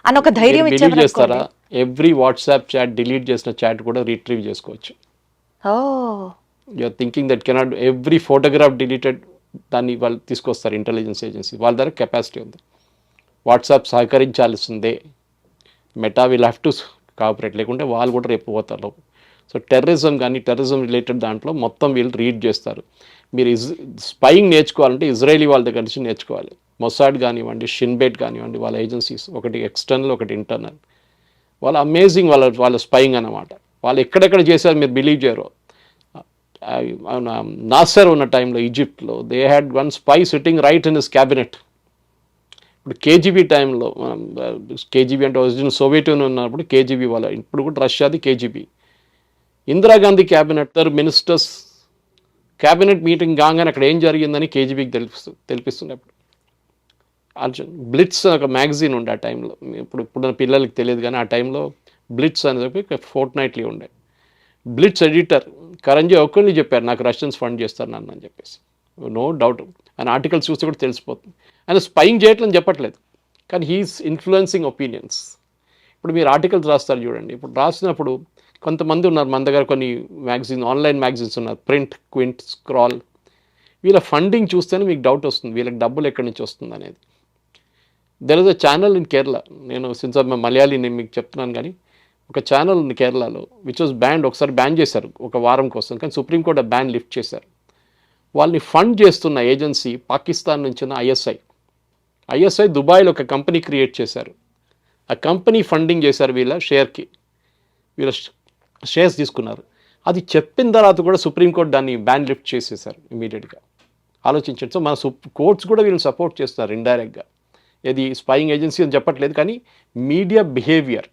Speaker 2: అని ఒక ధైర్యం
Speaker 3: బిలీవ్ చేస్తారా? ఎవ్రీ వాట్సాప్ చాట్ డిలీట్ చేసిన చాట్ కూడా రిట్రీవ్ చేసుకోవచ్చు. You're thinking that cannot. Every photograph deleted దాన్ని వాళ్ళు తీసుకొస్తారు ఇంటెలిజెన్స్ ఏజెన్సీ, వాళ్ళ దగ్గర కెపాసిటీ ఉంది. వాట్సాప్ సహకరించాల్సిందే, Meta will have to cooperate, లేకుంటే వాళ్ళు కూడా రేపు పోతారు. సో టెర్రరిజం కానీ టెర్రరిజం రిలేటెడ్ దాంట్లో మొత్తం వీళ్ళు రీడ్ చేస్తారు. మీరు స్పైయింగ్ నేర్చుకోవాలంటే ఇజ్రాయలీ వాళ్ళ దగ్గర నుంచి నేర్చుకోవాలి. మొసాడ్ కానివ్వండి, షిన్బెట్ కానివ్వండి, వాళ్ళ ఏజెన్సీస్, ఒకటి ఎక్స్టర్నల్ ఒకటి ఇంటర్నల్, వాళ్ళ అమేజింగ్ వాళ్ళ స్పైయింగ్ అన్నమాట. వాళ్ళు ఎక్కడెక్కడ చేశారు మీరు బిలీవ్ చేయరు. నాసర్ ఉన్న టైంలో ఈజిప్ట్లో they had one spy sitting right in his cabinet. ఇప్పుడు కేజీబీ టైంలో, కేజీబీ అంటే ఒరిజినల్ సోవియట్ యూనియన్ ఉన్నప్పుడు కేజీబీ వాళ్ళ, ఇప్పుడు కూడా రష్యాది KGB. Indira Gandhi cabinet ministers cabinet meeting కాగానే అక్కడ ఏం జరిగిందని కేజీబీకి తెలిపిస్తున్నప్పుడు. అర్జున్ బ్లిట్స్ ఒక మ్యాగజైన్ ఉండే ఆ టైంలో, ఇప్పుడు పిల్లలకి తెలియదు కానీ ఆ టైంలో బ్లిట్స్ అని చెప్పి ఫోర్ట్నైట్లీ ఉండే. బ్లిట్స్ ఎడిటర్ కరంజీ ఒక్కరిని చెప్పారు, నాకు రష్యన్స్ ఫండ్ చేస్తారు నన్ను అని చెప్పేసి. నో డౌట్, ఆయన ఆర్టికల్స్ చూస్తే కూడా తెలిసిపోతుంది. ఆయన స్పైయింగ్ చేయట్లని చెప్పట్లేదు, కానీ హీఈస్ ఇన్ఫ్లుయెన్సింగ్ ఒపీనియన్స్. ఇప్పుడు మీరు ఆర్టికల్స్ రాస్తారు చూడండి, ఇప్పుడు రాసినప్పుడు కొంతమంది ఉన్నారు మన దగ్గర, కొన్ని మ్యాగజైన్ ఆన్లైన్ మ్యాగజైన్స్ ఉన్నారు, ప్రింట్, క్వింట్, స్క్రాల్. వీళ్ళ ఫండింగ్ చూస్తేనే మీకు డౌట్ వస్తుంది, వీళ్ళకి డబ్బులు ఎక్కడి నుంచి వస్తుంది అనేది. There is a channel in Kerala, నేను సిన్స్ మలయాళీ నేను మీకు చెప్తున్నాను, కానీ ఒక ఛానల్ ఉంది కేరళలో విచ్ వాజ్ బ్యాన్. ఒకసారి బ్యాన్ చేశారు ఒక వారం కోసం, కానీ సుప్రీంకోర్టు ఆ బ్యాన్ లిఫ్ట్ చేశారు. వాళ్ళని ఫండ్ చేస్తున్న ఏజెన్సీ పాకిస్తాన్ నుంచి ఉన్న ఐఎస్ఐ దుబాయ్లో ఒక కంపెనీ క్రియేట్ చేశారు. ఆ కంపెనీ ఫండింగ్ చేశారు వీళ్ళ షేర్స్ తీసుకున్నారు. అది చెప్పిన తర్వాత కూడా సుప్రీంకోర్టు దాన్ని బ్యాన్ లిఫ్ట్ చేసేసారు ఇమీడియట్గా. ఆలోచించండి. సో మన కోర్ట్స్ కూడా వీళ్ళని సపోర్ట్ చేస్తున్నారు ఇండైరెక్ట్గా. ఇది స్పైయింగ్ ఏజెన్సీ అని చెప్పట్లేదు, కానీ మీడియా బిహేవియర్.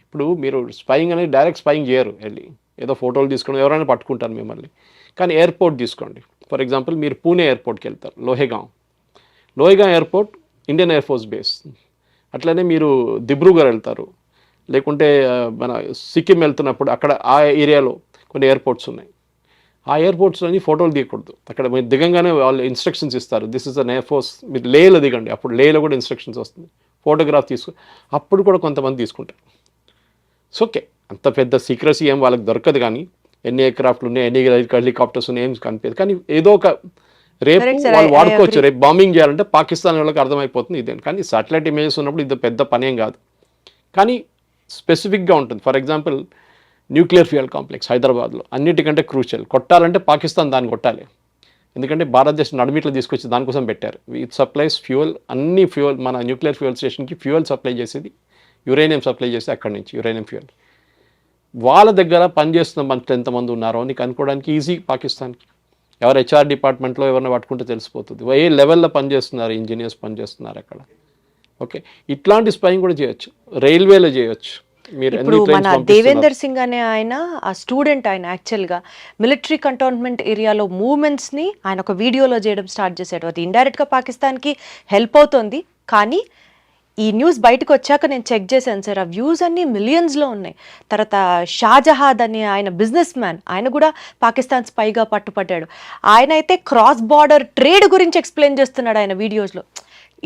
Speaker 3: ఇప్పుడు మీరు స్పైయింగ్ అనేది డైరెక్ట్ స్పైయింగ్ చేయరు, వెళ్ళి ఏదో ఫోటోలు తీసుకోవడం, ఎవరైనా పట్టుకుంటారు మిమ్మల్ని. కానీ ఎయిర్పోర్ట్ తీసుకోండి, ఫర్ ఎగ్జాంపుల్ మీరు పూణే ఎయిర్పోర్ట్కి వెళ్తారు, Lohegaon airport Indian Air Force base. అట్లనే మీరు దిబ్రూగఢ్ వెళ్తారు, లేకుంటే మన సిక్కిం వెళ్తున్నప్పుడు అక్కడ ఆ ఏరియాలో కొన్ని ఎయిర్పోర్ట్స్ ఉన్నాయి. ఆ ఎయిర్పోర్ట్స్లోని ఫోటోలు తీయకూడదు. అక్కడ మీరు దిగంగానే వాళ్ళు ఇన్స్ట్రక్షన్స్ ఇస్తారు, this is an air force. మీరు లేలో దిగండి, అప్పుడు లేలో కూడా ఇన్స్ట్రక్షన్స్ వస్తుంది. ఫోటోగ్రాఫ్ అప్పుడు కూడా కొంతమంది తీసుకుంటారు. సో ఓకే, అంత పెద్ద సీక్రసీ ఏం వాళ్ళకి దొరకదు, కానీ ఎన్ని ఎయిర్క్రాఫ్ట్లు ఉన్నాయి, ఎన్ని హెలికాప్టర్స్ ఉన్నాయి ఏం కనిపించదు. కానీ ఏదో ఒక రేపు వాళ్ళు వాడుకోవచ్చు. రేపు బాంబింగ్ చేయాలంటే పాకిస్తాన్ వాళ్ళకి అర్థమైపోతుంది ఇదే. కానీ సాటిలైట్ ఇమేజెస్ ఉన్నప్పుడు ఇది పెద్ద పనేం కాదు, కానీ స్పెసిఫిక్గా ఉంటుంది. For example nuclear fuel complex హైదరాబాద్లో అన్నిటికంటే క్రూషియల్. కొట్టాలంటే పాకిస్తాన్ దాన్ని కొట్టాలి, ఎందుకంటే భారతదేశం నడుమిట్లో తీసుకొచ్చి దానికోసం పెట్టారు. ఇట్ సప్లైస్ ఫ్యూయల్, అన్ని ఫ్యూయల్, మన న్యూక్లియర్ ఫ్యూయల్ స్టేషన్కి ఫ్యూయల్ సప్లై చేసేది, యురేనియం సప్లై చేసి అక్కడి నుంచి యురేనియం ఫ్యూయల్. వాళ్ళ దగ్గర పనిచేస్తున్న మనుషులు ఎంతమంది ఉన్నారో అని కనుక్కోవడానికి ఈజీ పాకిస్తాన్కి. ఎవరు హెచ్ఆర్ డిపార్ట్మెంట్లో ఎవరైనా పట్టుకుంటే తెలిసిపోతుంది ఏ లెవెల్లో పనిచేస్తున్నారు, ఇంజనీర్స్ పనిచేస్తున్నారు అక్కడ. ఓకే, ఇట్లాంటి స్పైయింగ్ కూడా చేయొచ్చు, రైల్వేలో చేయొచ్చు. మీరు
Speaker 2: ఇప్పుడు
Speaker 3: ఎన్ని
Speaker 2: మన
Speaker 3: ట్రైన్స్
Speaker 2: దేవేందర్ సింగ్ అనే ఆయన ఆ స్టూడెంట్, ఆయన యాక్చువల్గా మిలిటరీ కంటోన్మెంట్ ఏరియాలో మూవ్మెంట్స్ని ఆయన ఒక వీడియోలో చేయడం స్టార్ట్ చేశాడు. అది ఇండైరెక్ట్గా పాకిస్తాన్కి హెల్ప్ అవుతుంది. కానీ ఈ న్యూస్ బయటకు వచ్చాక నేను చెక్ చేశాను సార్, ఆ వ్యూస్ అన్నీ మిలియన్స్లో ఉన్నాయి. తర్వాత షాజహాద్ అనే ఆయన బిజినెస్ మ్యాన్, ఆయన కూడా పాకిస్తాన్ స్పైగా పట్టుపడ్డాడు. ఆయన అయితే క్రాస్ బార్డర్ ట్రేడ్ గురించి ఎక్స్ప్లెయిన్ చేస్తున్నాడు ఆయన వీడియోస్లో.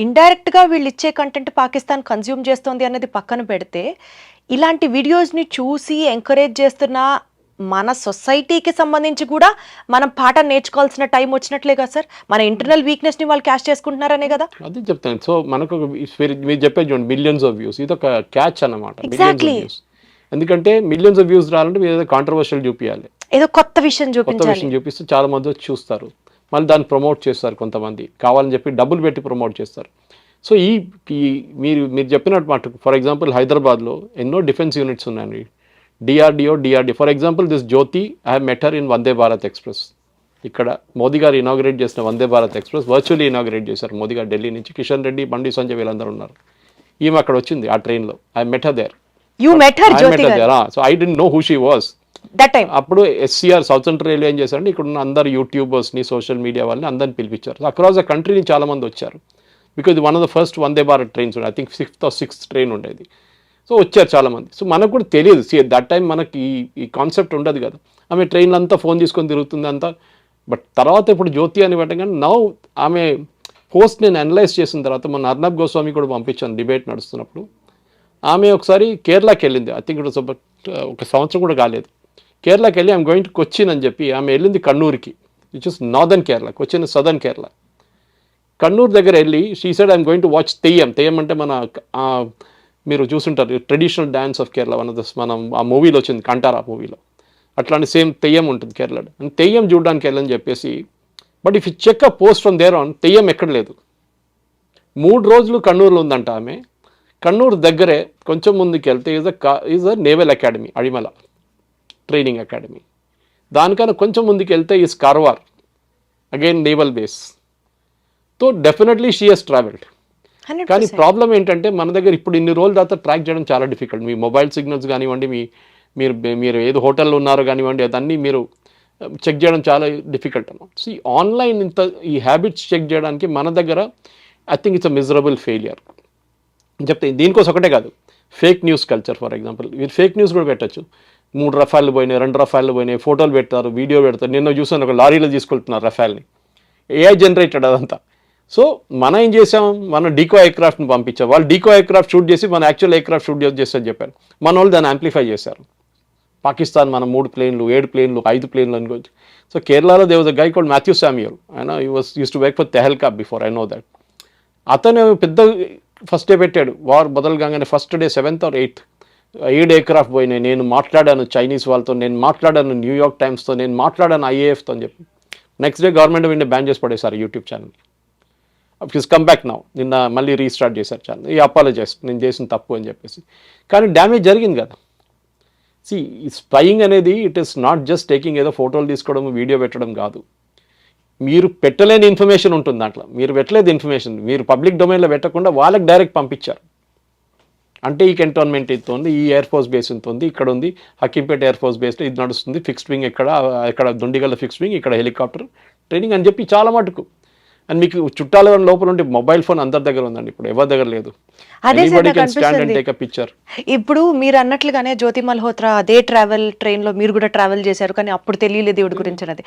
Speaker 2: ఇండైరెక్ట్గా వీళ్ళు ఇచ్చే కంటెంట్ పాకిస్తాన్ కన్జ్యూమ్ చేస్తోంది అనేది పక్కన పెడితే, ఇలాంటి వీడియోస్ని చూసి ఎంకరేజ్ చేస్తున్న మన సొసైటీకి సంబంధించి కూడా మనం పాఠం నేర్చుకోవాల్సిన టైం వచ్చినట్లే కదా సార్. మన ఇంటర్నల్ వీక్నెస్ని వాళ్ళు క్యాష్ చేసుకుంటున్నారనే కదా.
Speaker 3: అదే చెప్తాను. సో మనకు మీరు చెప్పేది చూడండి, మిలియన్స్ ఆఫ్ వ్యూస్, ఇది ఒక క్యాచ్ అన్నమాట.
Speaker 2: ఎగ్జాక్ట్లీ.
Speaker 3: ఎందుకంటే మిలియన్స్ ఆఫ్ వ్యూస్ రావాలంటే మీరు ఏదో కాంట్రవర్షియల్ చూపించాలి,
Speaker 2: ఏదో కొత్త విషయం
Speaker 3: చూపిస్తే చాలా మంది వచ్చి చూస్తారు, మళ్ళీ దాన్ని ప్రమోట్ చేస్తారు. కొంతమంది కావాలని చెప్పి డబ్బులు పెట్టి ప్రమోట్ చేస్తారు. సో ఈ మీరు చెప్పినట్టు మాట, ఫర్ ఎగ్జాంపుల్ హైదరాబాద్లో ఎన్నో డిఫెన్స్ యూనిట్స్ ఉన్నాయండి, DRDO. For example this Jyoti, I have met her in Vande Bharat express. ఇక్కడ మోదీ గారు ఇనాగ్రేట్ చేసిన Vande Bharat express virtually inaugurate చేశారు మోదీ గారు ఢిల్లీ నుంచి. కిషన్ రెడ్డి, బండి సంజయ్ వీళ్ళందరూ ఉన్నారు. ఈమె అక్కడ వచ్చింది ఆ ట్రైన్లో. I met her there. So I don't know who she was
Speaker 2: that time.
Speaker 3: అప్పుడు ఎస్సీఆర్ సౌత్ సెంట్రల్ రైల్వే ఏం చేశారంటే ఇక్కడ ఉన్న అందరు యూట్యూబర్స్ని, సోషల్ మీడియా వాళ్ళని అందరిని పిలిపించారు. అక్రాస్ ద కంట్రీ నుంచి చాలా మంది వచ్చారు. Because one of the first Vande Bharat trains ఉండే, I think 5th or 6th train ఉండేది. సో వచ్చారు చాలామంది. సో మనకు కూడా తెలియదు, దట్ టైం మనకి ఈ కాన్సెప్ట్ ఉండదు కదా. ఆమె ట్రైన్లో అంతా ఫోన్ తీసుకొని తిరుగుతుంది అంతా. బట్ తర్వాత ఇప్పుడు జ్యోతి అని పెట్టగానే నౌ ఆమె పోస్ట్ నేను అనలైజ్ చేసిన తర్వాత మొన్న అర్నబ్ గోస్వామి కూడా పంపించాను డిబేట్ నడుస్తున్నప్పుడు. ఆమె ఒకసారి కేరళకి వెళ్ళింది, ఐ థింక్ ఇట్ వాస్ ఒక సంవత్సరం కూడా కాలేదు. కేరళకి వెళ్ళి ఐఎమ్ గోయింగ్ టు కొచ్చిన్ అని చెప్పి ఆమె వెళ్ళింది కണ്ണూరుకి, which is northern Kerala. Cochin southern Kerala. Kannur దగ్గర వెళ్ళి she said I'm going to watch Theyyam. Theyyam అంటే మన మీరు చూసుంటారు ట్రెడిషనల్ డ్యాన్స్ ఆఫ్ కేరళ, మనం ఆ మూవీలో వచ్చింది కంటారా మూవీలో, అట్లాంటి సేమ్ తెయ్యం ఉంటుంది కేరళ. అండ్ తెయ్యం చూడడానికి వెళ్ళని చెప్పేసి, but if you check a post from there on, Theyyam ఎక్కడ లేదు. 3 రోజులు కണ്ണూరులో ఉందంట ఆమె. కണ്ണూరు దగ్గరే కొంచెం ముందుకు వెళ్తే is a naval academy, Adimala training academy. దానికన్నా కొంచెం ముందుకు వెళ్తే is Karwar, again naval base. So definitely she has travelled. కానీ ప్రాబ్లం ఏంటంటే మన దగ్గర ఇప్పుడు ఇన్ని రోజుల తర్వాత ట్రాక్ చేయడం చాలా డిఫికల్ట్. మీ మొబైల్ సిగ్నల్స్ కానివ్వండి, మీరు ఏదో హోటల్లో ఉన్నారో కానివ్వండి, అదన్నీ మీరు చెక్ చేయడం చాలా డిఫికల్ట్ అన్నమాట. సో ఈ ఆన్లైన్ ఈ హ్యాబిట్స్ చెక్ చేయడానికి మన దగ్గర I think it's a miserable failure చెప్తే. దీనికోసం ఒకటే కాదు, fake news culture. For example మీరు ఫేక్ న్యూస్ కూడా పెట్టచ్చు. 3 రఫాలు పోయినాయి, 2 రఫాలు పోయినాయి, ఫోటోలు పెడతారు, వీడియో పెడతారు. నిన్న చూసాను ఒక లారీలో తీసుకెళ్తున్నారు రఫాల్ని, ఏఐ జనరేటెడ్ అదంతా. సో మనం ఏం చేసాం, మన డీకో ఎయిర్క్రాఫ్ట్ని పంపించాం. వాళ్ళు డీకో ఎయిర్క్రాఫ్ట్ షూట్ చేసి మన యాక్చువల్ ఎయిర్క్రాఫ్ట్ షూట్ చేస్తారని చెప్పారు. మన వాళ్ళు దాన్ని యాంప్లిఫై చేశారు. పాకిస్తాన్ మన 3 ప్లేన్లు, 7 ప్లేన్లు, 5 ప్లేన్లు అనుకోవచ్చు. సో కేరళలో there was a guy called Mathew Samuel. ఆయన used to work for Tehelka before, I know that. అతను పెద్ద ఫస్ట్ డే పెట్టాడు, వార్ మొదలుగానే first day 7th or 8th 7 aircraft పోయినాయి. నేను మాట్లాడాను చైనీస్ వాళ్ళతో, నేను మాట్లాడాను న్యూయార్క్ టైమ్స్తో, నేను మాట్లాడాను ఐఏఎఫ్తో అని చెప్పి. Next day government of India ban చేసి పడేశారు YouTube channel. It's come back now, నిన్న మళ్ళీ రీస్టార్ట్ చేశారు ఛానల్. ఈ అపాలజైజ్, నేను చేసిన తప్పు అని చెప్పేసి. కానీ డ్యామేజ్ జరిగింది కదా. ఈ స్పైయింగ్ అనేది it is not just taking ఏదో ఫోటోలు తీసుకోవడం, వీడియో పెట్టడం కాదు. మీరు పెట్టలేని ఇన్ఫర్మేషన్ ఉంటుంది దాంట్లో. మీరు పెట్టలేదు ఇన్ఫర్మేషన్, మీరు పబ్లిక్ డొమైన్లో పెట్టకుండా వాళ్ళకి డైరెక్ట్ పంపించారు. అంటే ఈ కంటోన్మెంట్ ఇంత ఉంది, ఈ ఎయిర్ ఫోర్స్ బేస్ ఇంత ఉంది, ఇక్కడ ఉంది హకీంపేట ఎయిర్ ఫోర్స్ బేస్లో ఇది నడుస్తుంది, ఫిక్స్డ్ వింగ్ ఇక్కడ దుండిగల్ల ఫిక్స్డ్ వింగ్, ఇక్కడ హెలికాప్టర్ ట్రైనింగ్ అని చెప్పి చాలా మటుకు. అండ్ మీకు చుట్టాల లోపల ఉంటే మొబైల్ ఫోన్ అందరి దగ్గర ఉందండి, ఇప్పుడు ఎవరి దగ్గర లేదు.
Speaker 2: ఇప్పుడు మీరు అన్నట్లుగానే జ్యోతి మల్హోత్రా అదే ట్రైన్లో మీరు కూడా ట్రావెల్ చేశారు, కానీ అప్పుడు తెలియలేదు దేవుడి గురించి అనేది.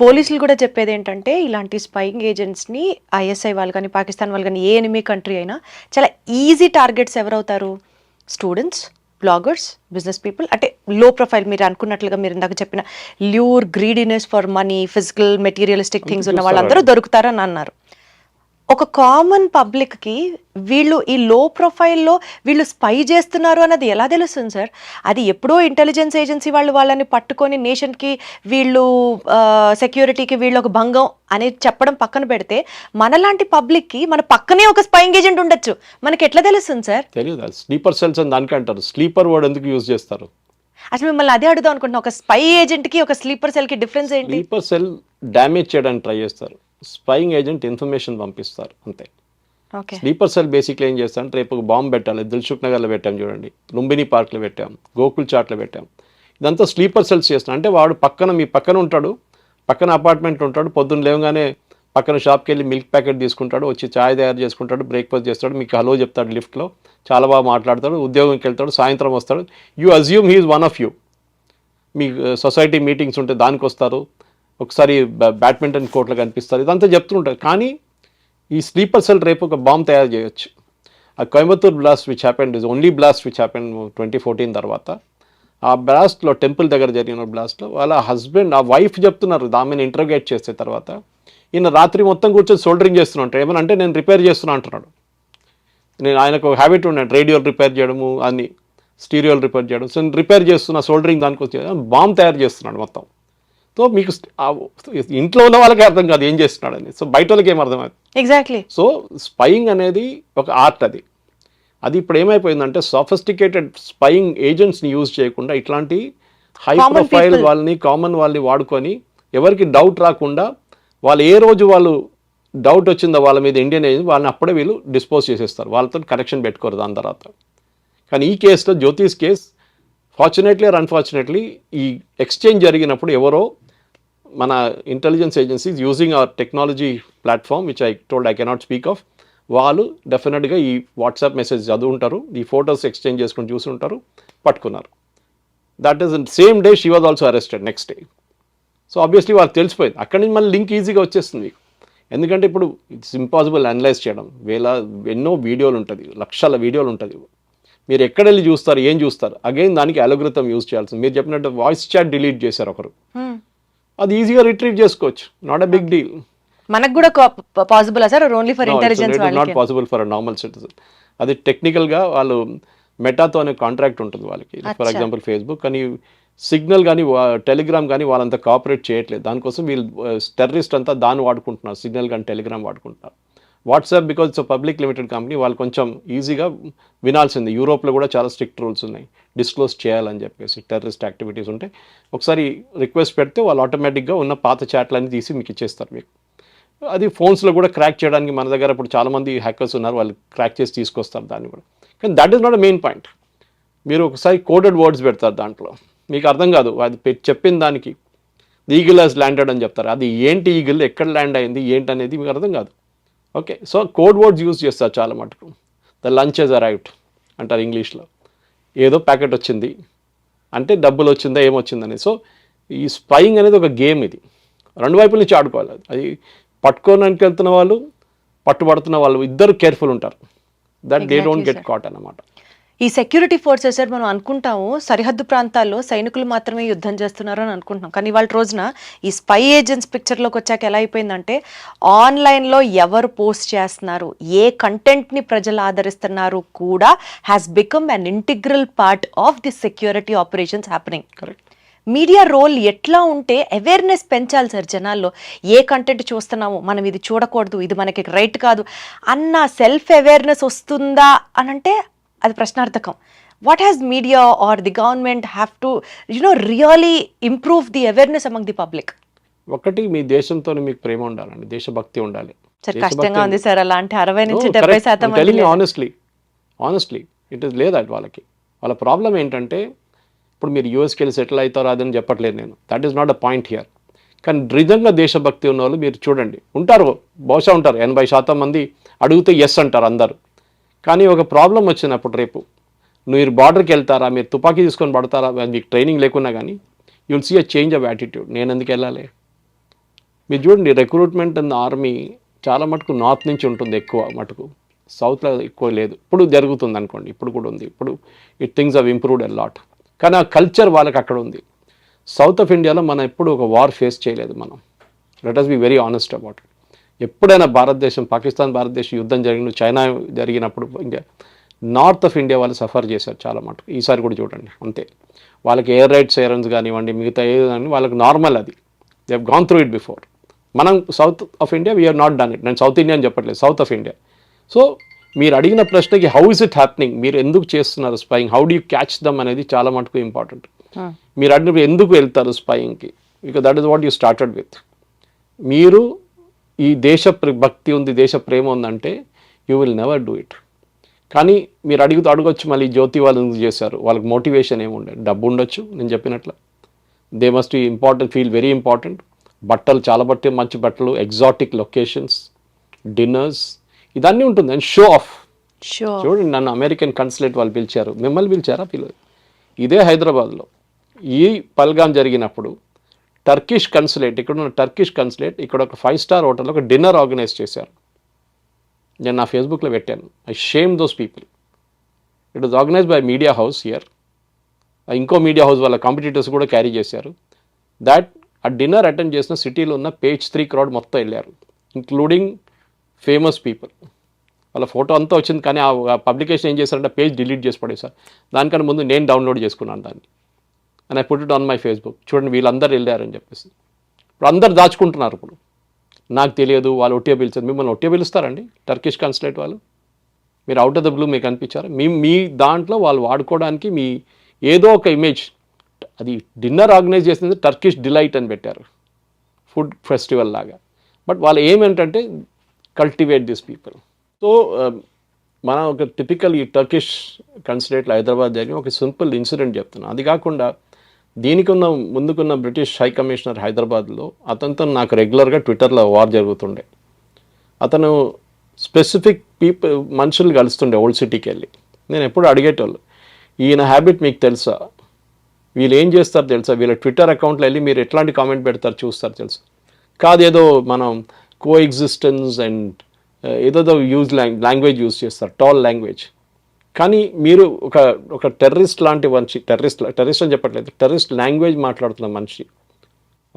Speaker 2: పోలీసులు కూడా చెప్పేది ఏంటంటే ఇలాంటి స్పైయింగ్ ఏజెంట్స్ని ఐఎస్ఐ వాళ్ళు కానీ, పాకిస్తాన్ వాళ్ళు కానీ, ఏ ఎనిమీ కంట్రీ అయినా చాలా ఈజీ టార్గెట్స్ ఎవరవుతారు? Students, bloggers, business people. అంటే లో ప్రొఫైల్, మీరు అనుకున్నట్లుగా మీరు ఇందాక చెప్పిన lure, greediness for money, physical materialistic things ఉన్న వాళ్ళందరూ దొరుకుతారని అన్నారు. ఒక కామన్ పబ్లిక్కి వీళ్ళు ఈ లో ప్రొఫైల్లో వీళ్ళు స్పై చేస్తున్నారు అన్నది ఎలా తెలుస్తుంది సార్? అది ఎప్పుడో ఇంటెలిజెన్స్ ఏజెన్సీ వాళ్ళని పట్టుకొని నేషన్కి వీళ్ళు సెక్యూరిటీకి వీళ్ళు ఒక భంగం అనేది చెప్పడం పక్కన పెడితే, మనలాంటి పబ్లిక్కి మన పక్కనే ఒక స్పైయింగ్ ఏజెంట్ ఉండొచ్చు, మనకి ఎట్లా తెలుస్తుంది సార్?
Speaker 3: తెలియదు. స్లీపర్ సెల్స్ అని దానికి అంటారు. స్లీపర్ వర్డ్ ఎందుకు యూజ్ చేస్తారు?
Speaker 2: అసలు మిమ్మల్ని అదే అడుగుదాం అనుకుంటున్నా, ఒక స్పై ఏజెంట్కి ఒక స్లీపర్ సెల్కి డిఫరెన్స్ ఏంటి?
Speaker 3: స్లీపర్ సెల్ డ్యామేజ్ చేయడానికి ట్రై చేస్తారు, స్పైయింగ్ ఏజెంట్ ఇన్ఫర్మేషన్ పంపిస్తారు అంతే.
Speaker 2: ఓకే.
Speaker 3: స్లీపర్ సెల్ బేసిక్లీ ఏం చేస్తారంటే రేపు ఒక బాంబు పెట్టాలి, దిల్సుఖ్ నగర్లో పెట్టాం చూడండి, లుంబిని పార్క్లో పెట్టాం, గోకుల్ చాట్లో పెట్టాం. ఇదంతా స్లీపర్ సెల్స్ చేస్తున్నాం. అంటే వాడు మీ పక్కన ఉంటాడు, పక్కన అపార్ట్మెంట్ ఉంటాడు, పొద్దున్న లేవగానే పక్కన షాప్కి వెళ్ళి మిల్క్ ప్యాకెట్ తీసుకుంటాడు, వచ్చి ఛాయ్ తయారు చేసుకుంటాడు, బ్రేక్ఫాస్ట్ చేస్తాడు, మీకు హలో చెప్తాడు లిఫ్ట్లో, చాలా బాగా మాట్లాడతాడు, ఉద్యోగంకి వెళ్తాడు, సాయంత్రం వస్తాడు. You assume he is one of you. Me society meetings ఉంటే దానికి వస్తారు, ఒకసారి బ్యాడ్మింటన్ కోర్టులో కనిపిస్తారు, ఇదంతా చెప్తుంటారు. కానీ ఈ స్లీపర్ సెల్ రేపు ఒక బాంబ్ తయారు చేయొచ్చు. ఆ Coimbatore blast which happened is only blast which happened 2014 తర్వాత. ఆ బ్లాస్ట్లో టెంపుల్ దగ్గర జరిగిన బ్లాస్ట్లో వాళ్ళ హస్బెండ్, ఆ వైఫ్ చెప్తున్నారు ఆమెను ఇంటర్గేట్ చేస్తే తర్వాత, ఈయన రాత్రి మొత్తం కూర్చొని సోల్డరింగ్ చేస్తున్నా ఉంటాడు. ఏమనంటే నేను రిపేర్ చేస్తున్నా అంటున్నాడు. నేను ఆయనకు హ్యాబిట్ ఉన్నాడు రేడియోలు రిపేర్ చేయడము, అన్ని స్టీరియోలు రిపేర్ చేయడం. సో రిపేర్ చేస్తున్న సోల్డరింగ్ దానికి వచ్చి బాంబ్ తయారు చేస్తున్నాడు మొత్తం. సో మీకు ఇంట్లో ఉన్న వాళ్ళకి అర్థం కాదు ఏం చేస్తున్నాడని, సో బయట వాళ్ళకి ఏం అర్థమవుతుంది.
Speaker 2: ఎగ్జాక్ట్లీ.
Speaker 3: సో స్పయింగ్ అనేది ఒక ఆర్ట్. అది ఇప్పుడు ఏమైపోయిందంటే సోఫిస్టికేటెడ్ స్పయింగ్ ఏజెంట్స్ని యూజ్ చేయకుండా ఇట్లాంటి హై ప్రొఫైల్ వాళ్ళని, కామన్ వాళ్ళని వాడుకొని ఎవరికి డౌట్ రాకుండా, వాళ్ళు ఏ రోజు వాళ్ళు డౌట్ వచ్చిందో వాళ్ళ మీద ఇండియన్ ఏజెంట్, వాళ్ళని అప్పుడే వీళ్ళు డిస్పోజ్ చేసేస్తారు, వాళ్ళతో కనెక్షన్ పెట్టుకోరు దాని తర్వాత. కానీ ఈ కేసులో జ్యోతిష్ కేస్ ఫార్చునేట్లీ ఆర్ అన్ఫార్చునేట్లీ ఈ ఎక్స్చేంజ్ జరిగినప్పుడు ఎవరో మన intelligence agencies using hour technology platform which I cannot speak of, వాళ్ళు డెఫినెట్గా ఈ వాట్సాప్ మెసేజ్ చదువుంటారు, ఈ ఫొటోస్ ఎక్స్చేంజ్ చేసుకుని చూసి ఉంటారు, పట్టుకున్నారు. That is same day she was also arrested next day. So obviously వాళ్ళకి తెలిసిపోయింది. అక్కడి నుంచి మళ్ళీ లింక్ ఈజీగా వచ్చేస్తుంది. ఎందుకంటే ఇప్పుడు ఇట్స్ ఇంపాసిబుల్ అనలైజ్ చేయడం, ఎన్నో వీడియోలు ఉంటుంది, లక్షల వీడియోలు ఉంటుంది. మీరు ఎక్కడ వెళ్ళి చూస్తారు, ఏం చూస్తారు, అగైన్ దానికి అలోగ్రిథం యూజ్ చేయాల్సింది. మీరు చెప్పినట్టు వాయిస్ చాట్ డిలీట్ చేశారు ఒకరు, అది ఈజీగా రిట్రీవ్ చేసుకోవచ్చు, నాట్ ఎ బిగ్ డీల్.
Speaker 2: మనకు కూడా possible sir, only for intelligence వాళ్ళకి
Speaker 3: not possible for normal citizen. అది టెక్నికల్గా వాళ్ళు మెటాతో అనే కాంట్రాక్ట్ ఉంటుంది వాళ్ళకి, ఫర్ ఎగ్జాంపుల్ ఫేస్బుక్ కానీ, సిగ్నల్ కానీ, టెలిగ్రామ్ కానీ వాళ్ళంతా కోఆపరేట్ చేయట్లేదు. దానికోసం వీళ్ళు టెర్రరిస్ట్ అంతా దాన్ని వాడుకుంటున్నారు, సిగ్నల్ కానీ టెలిగ్రామ్ వాడుకుంటున్నారు. WhatsApp because it's public limited company, వాళ్ళు కొంచెం ఈజీగా వినాల్సింది. యూరోప్లో కూడా చాలా స్ట్రిక్ట్ రూల్స్ ఉన్నాయి, డిస్క్లోజ్ చేయాలని చెప్పేసి టెర్రరిస్ట్ యాక్టివిటీస్ ఉంటే. ఒకసారి రిక్వెస్ట్ పెడితే వాళ్ళు ఆటోమేటిక్గా ఉన్న పాత చాట్లన్నీ తీసి మీకు ఇచ్చేస్తారు మీకు. అది ఫోన్స్లో కూడా క్రాక్ చేయడానికి మన దగ్గర ఇప్పుడు చాలామంది హ్యాకర్స్ ఉన్నారు, వాళ్ళు క్రాక్ చేసి తీసుకొస్తారు దాన్ని కూడా. కానీ that is not a main point. మీరు ఒకసారి కోడెడ్ వర్డ్స్ పెడతారు దాంట్లో, మీకు అర్థం కాదు అది చెప్పిన దానికి ఈగిల్ హాస్ ల్యాండెడ్ అని చెప్తారు. అది ఏంటి ఈగిల్, ఎక్కడ ల్యాండ్ అయింది ఏంటి అనేది మీకు అర్థం కాదు. Okay, so code words use చేస్తారు చాలా మటుకు. ద లంచ్ హెస్ అరైవ్డ్ అంటారు ఇంగ్లీష్లో, ఏదో ప్యాకెట్ వచ్చింది అంటే డబ్బులు వచ్చిందా ఏమొచ్చిందని. సో ఈ స్పయింగ్ అనేది ఒక గేమ్, ఇది రెండు వైపుల నుంచి ఆడుకోవాలి. అది పట్టుకోవడానికి వెళ్తున్న వాళ్ళు, పట్టుబడుతున్న వాళ్ళు ఇద్దరు కేర్ఫుల్ ఉంటారు, that they don't get caught అన్నమాట.
Speaker 2: ఈ సెక్యూరిటీ ఫోర్సెస్ సార్, మనం అనుకుంటాము సరిహద్దు ప్రాంతాల్లో సైనికులు మాత్రమే యుద్ధం చేస్తున్నారు అని అనుకుంటున్నాం. కానీ వాళ్ళ రోజున ఈ స్పై ఏజెంట్స్ పిక్చర్లోకి వచ్చాక ఎలా అయిపోయిందంటే, ఆన్లైన్లో ఎవరు పోస్ట్ చేస్తున్నారు, ఏ కంటెంట్ని ప్రజలు ఆదరిస్తున్నారు కూడా has become an integral part of the security operations happening.
Speaker 3: Correct.
Speaker 2: Media role ఎట్లా ఉంటే అవేర్నెస్ పెంచాలి సార్ జనాల్లో, ఏ కంటెంట్ చూస్తున్నాము, మనం ఇది చూడకూడదు, ఇది మనకి రైట్ కాదు అన్న సెల్ఫ్ అవేర్నెస్ వస్తుందా అని అంటే అది ప్రశ్నార్థకం. What has media or the government have to really improve the awareness among the public?
Speaker 3: ఒకటి, మీ దేశంతో మీకు ప్రేమ ఉండాలండి, దేశభక్తి ఉండాలి.
Speaker 2: సార్ కష్టంగా ఉంది సార్, అలాంటి 60 నుంచి 70%
Speaker 3: ఆనెస్ట్లీ ఇట్ ఇస్ లేదా వాళ్ళకి. వాళ్ళ ప్రాబ్లం ఏంటంటే, ఇప్పుడు మీరు యూఎస్కి వెళ్ళి సెటిల్ అవుతారో అదని చెప్పట్లేదు నేను, that is not a point here. కానీ నిజంగా దేశభక్తి ఉన్న వాళ్ళు మీరు చూడండి, ఉంటారు, బహుశా ఉంటారు 80% మంది. అడిగితే ఎస్ అంటారు అందరు. కానీ ఒక ప్రాబ్లం వచ్చినప్పుడు రేపు మీరు బార్డర్కి వెళ్తారా, మీరు తుపాకీ తీసుకొని పడతారా, మీకు ట్రైనింగ్ లేకున్నా కానీ you will see a change of attitude. నేను ఎందుకు వెళ్ళాలి? మీరు చూడండి, రిక్రూట్మెంట్ ఇన్ ఆర్మీ చాలా మటుకు నార్త్ నుంచి ఉంటుంది ఎక్కువ మటుకు, సౌత్లో ఎక్కువ లేదు. ఇప్పుడు జరుగుతుంది అనుకోండి, ఇప్పుడు కూడా ఉంది. ఇప్పుడు things have improved a lot. కానీ ఆ కల్చర్ వాళ్ళకి అక్కడ ఉంది. సౌత్ ఆఫ్ ఇండియాలో మనం ఎప్పుడు ఒక వార్ ఫేస్ చేయలేదు మనం. Let us be very honest about it. ఎప్పుడైనా భారతదేశం, పాకిస్తాన్ భారతదేశం యుద్ధం జరిగిన, చైనా జరిగినప్పుడు ఇండియా, నార్త్ ఆఫ్ ఇండియా వాళ్ళు సఫర్ చేశారు చాలా మటుకు. ఈసారి కూడా చూడండి అంతే. వాళ్ళకి ఎయిర్ రైడ్ సైరన్స్ కానివ్వండి, మిగతా ఏదని వాళ్ళకి నార్మల్, అది they have gone through it before. మనం south of India we have not done it. నేను సౌత్ ఇండియా అని చెప్పట్లేదు, సౌత్ ఆఫ్ ఇండియా. సో మీరు అడిగిన ప్రశ్నకి హౌ ఇస్ ఇట్ హ్యాపెనింగ్, మీరు ఎందుకు చేస్తున్నారు spying, how do you catch them అనేది చాలా మటుకు ఇంపార్టెంట్. మీరు అడిగినప్పుడు ఎందుకు వెళ్తారు స్పయింగ్కి, because that is what you started with. మీరు ఈ దేశ భక్తి ఉంది, దేశ ప్రేమ ఉందంటే you will never do it. కానీ మీరు అడగొచ్చు మళ్ళీ జ్యోతి వాళ్ళు ఎందుకు చేశారు, వాళ్ళకి మోటివేషన్ ఏముండే, డబ్బు ఉండొచ్చు నేను చెప్పినట్లు, they must feel very important, బట్టలు చాలా మంచి బట్టలు, ఎగ్జాటిక్ లొకేషన్స్, డిన్నర్స్, ఇదన్నీ ఉంటుంది. And show off. చూడండి, నన్ను అమెరికన్ కన్సులేట్ వాళ్ళు పిలిచారు, మిమ్మల్ని పిలిచారా? ఇదే హైదరాబాద్లో ఈ పల్గాం జరిగినప్పుడు టర్కిష్ కన్సులేట్, ఇక్కడ ఉన్న టర్కిష్ కన్సులేట్ ఇక్కడ ఒక 5-star హోటల్లో ఒక డిన్నర్ ఆర్గనైజ్ చేశారు. నేను నా ఫేస్బుక్లో పెట్టాను. I shame those people. It was organise by media house here. ఇంకో మీడియా హౌస్ వాళ్ళ కాంపిటీటర్స్ కూడా క్యారీ చేశారు. దాట్ ఆ డిన్నర్ అటెండ్ చేసిన సిటీలో ఉన్న page 3 crowd మొత్తం వెళ్ళారు, ఇంక్లూడింగ్ ఫేమస్ పీపుల్. వాళ్ళ ఫోటో అంతా వచ్చింది, కానీ ఆ పబ్లికేషన్ ఏం చేశారంటే పేజ్ డిలీట్ చేసి పడేశారు. దానికన్నా ముందు నేను డౌన్లోడ్ చేసుకున్నాను దాన్ని, and I put it on my Facebook. చూడండి వీళ్ళందరూ వెళ్ళారని చెప్పేసి. ఇప్పుడు అందరు దాచుకుంటున్నారు. ఇప్పుడు నాకు తెలియదు, వాళ్ళు ఒట్టిగా పిలిచారు. మిమ్మల్ని ఒట్టిగా పిలుస్తారండి టర్కిష్ కన్సులేట్ వాళ్ళు? మీరు అవుట్ ఆఫ్ ద బ్లూ మీకు అనిపించారు? మీ దాంట్లో వాళ్ళు వాడుకోవడానికి మీ ఏదో ఒక ఇమేజ్, అది డిన్నర్ ఆర్గనైజ్ చేసింది టర్కిష్ డిలైట్ అని పెట్టారు, ఫుడ్ ఫెస్టివల్ లాగా. బట్ వాళ్ళు ఏమేంటంటే కల్టివేట్ దిస్ పీపుల్. సో మనం ఒక టిపికల్ ఈ టర్కిష్ కన్సులేట్లో హైదరాబాద్ జరిగిన ఒక సింపుల్ ఇన్సిడెంట్ చెప్తున్నాను. అది కాకుండా ముందుకున్న బ్రిటిష్ హై కమిషనర్ హైదరాబాద్లో, అతనితో నాకు రెగ్యులర్గా ట్విట్టర్లో వార్ జరుగుతుండే. అతను స్పెసిఫిక్ మనుషులు కలుస్తుండే ఓల్డ్ సిటీకి వెళ్ళి. నేను ఎప్పుడు అడిగేటోళ్ళు, ఈయన హ్యాబిట్ మీకు తెలుసా, వీళ్ళు ఏం చేస్తారు తెలుసా, వీళ్ళ ట్విట్టర్ అకౌంట్లో వెళ్ళి మీరు ఎట్లాంటి కామెంట్ పెడతారు చూస్తారు తెలుసా? కాదు, ఏదో మనం కో ఎగ్జిస్టెన్స్ అండ్ ఏదో లాంగ్వేజ్ యూజ్ చేస్తారు, టాల్ లాంగ్వేజ్. కానీ మీరు ఒక టెర్రరిస్ట్ లాంటి మనిషి, టెర్రరిస్ట్ అని చెప్పట్లేదు, టెర్రరిస్ట్ లాంగ్వేజ్ మాట్లాడుతున్న మనిషి,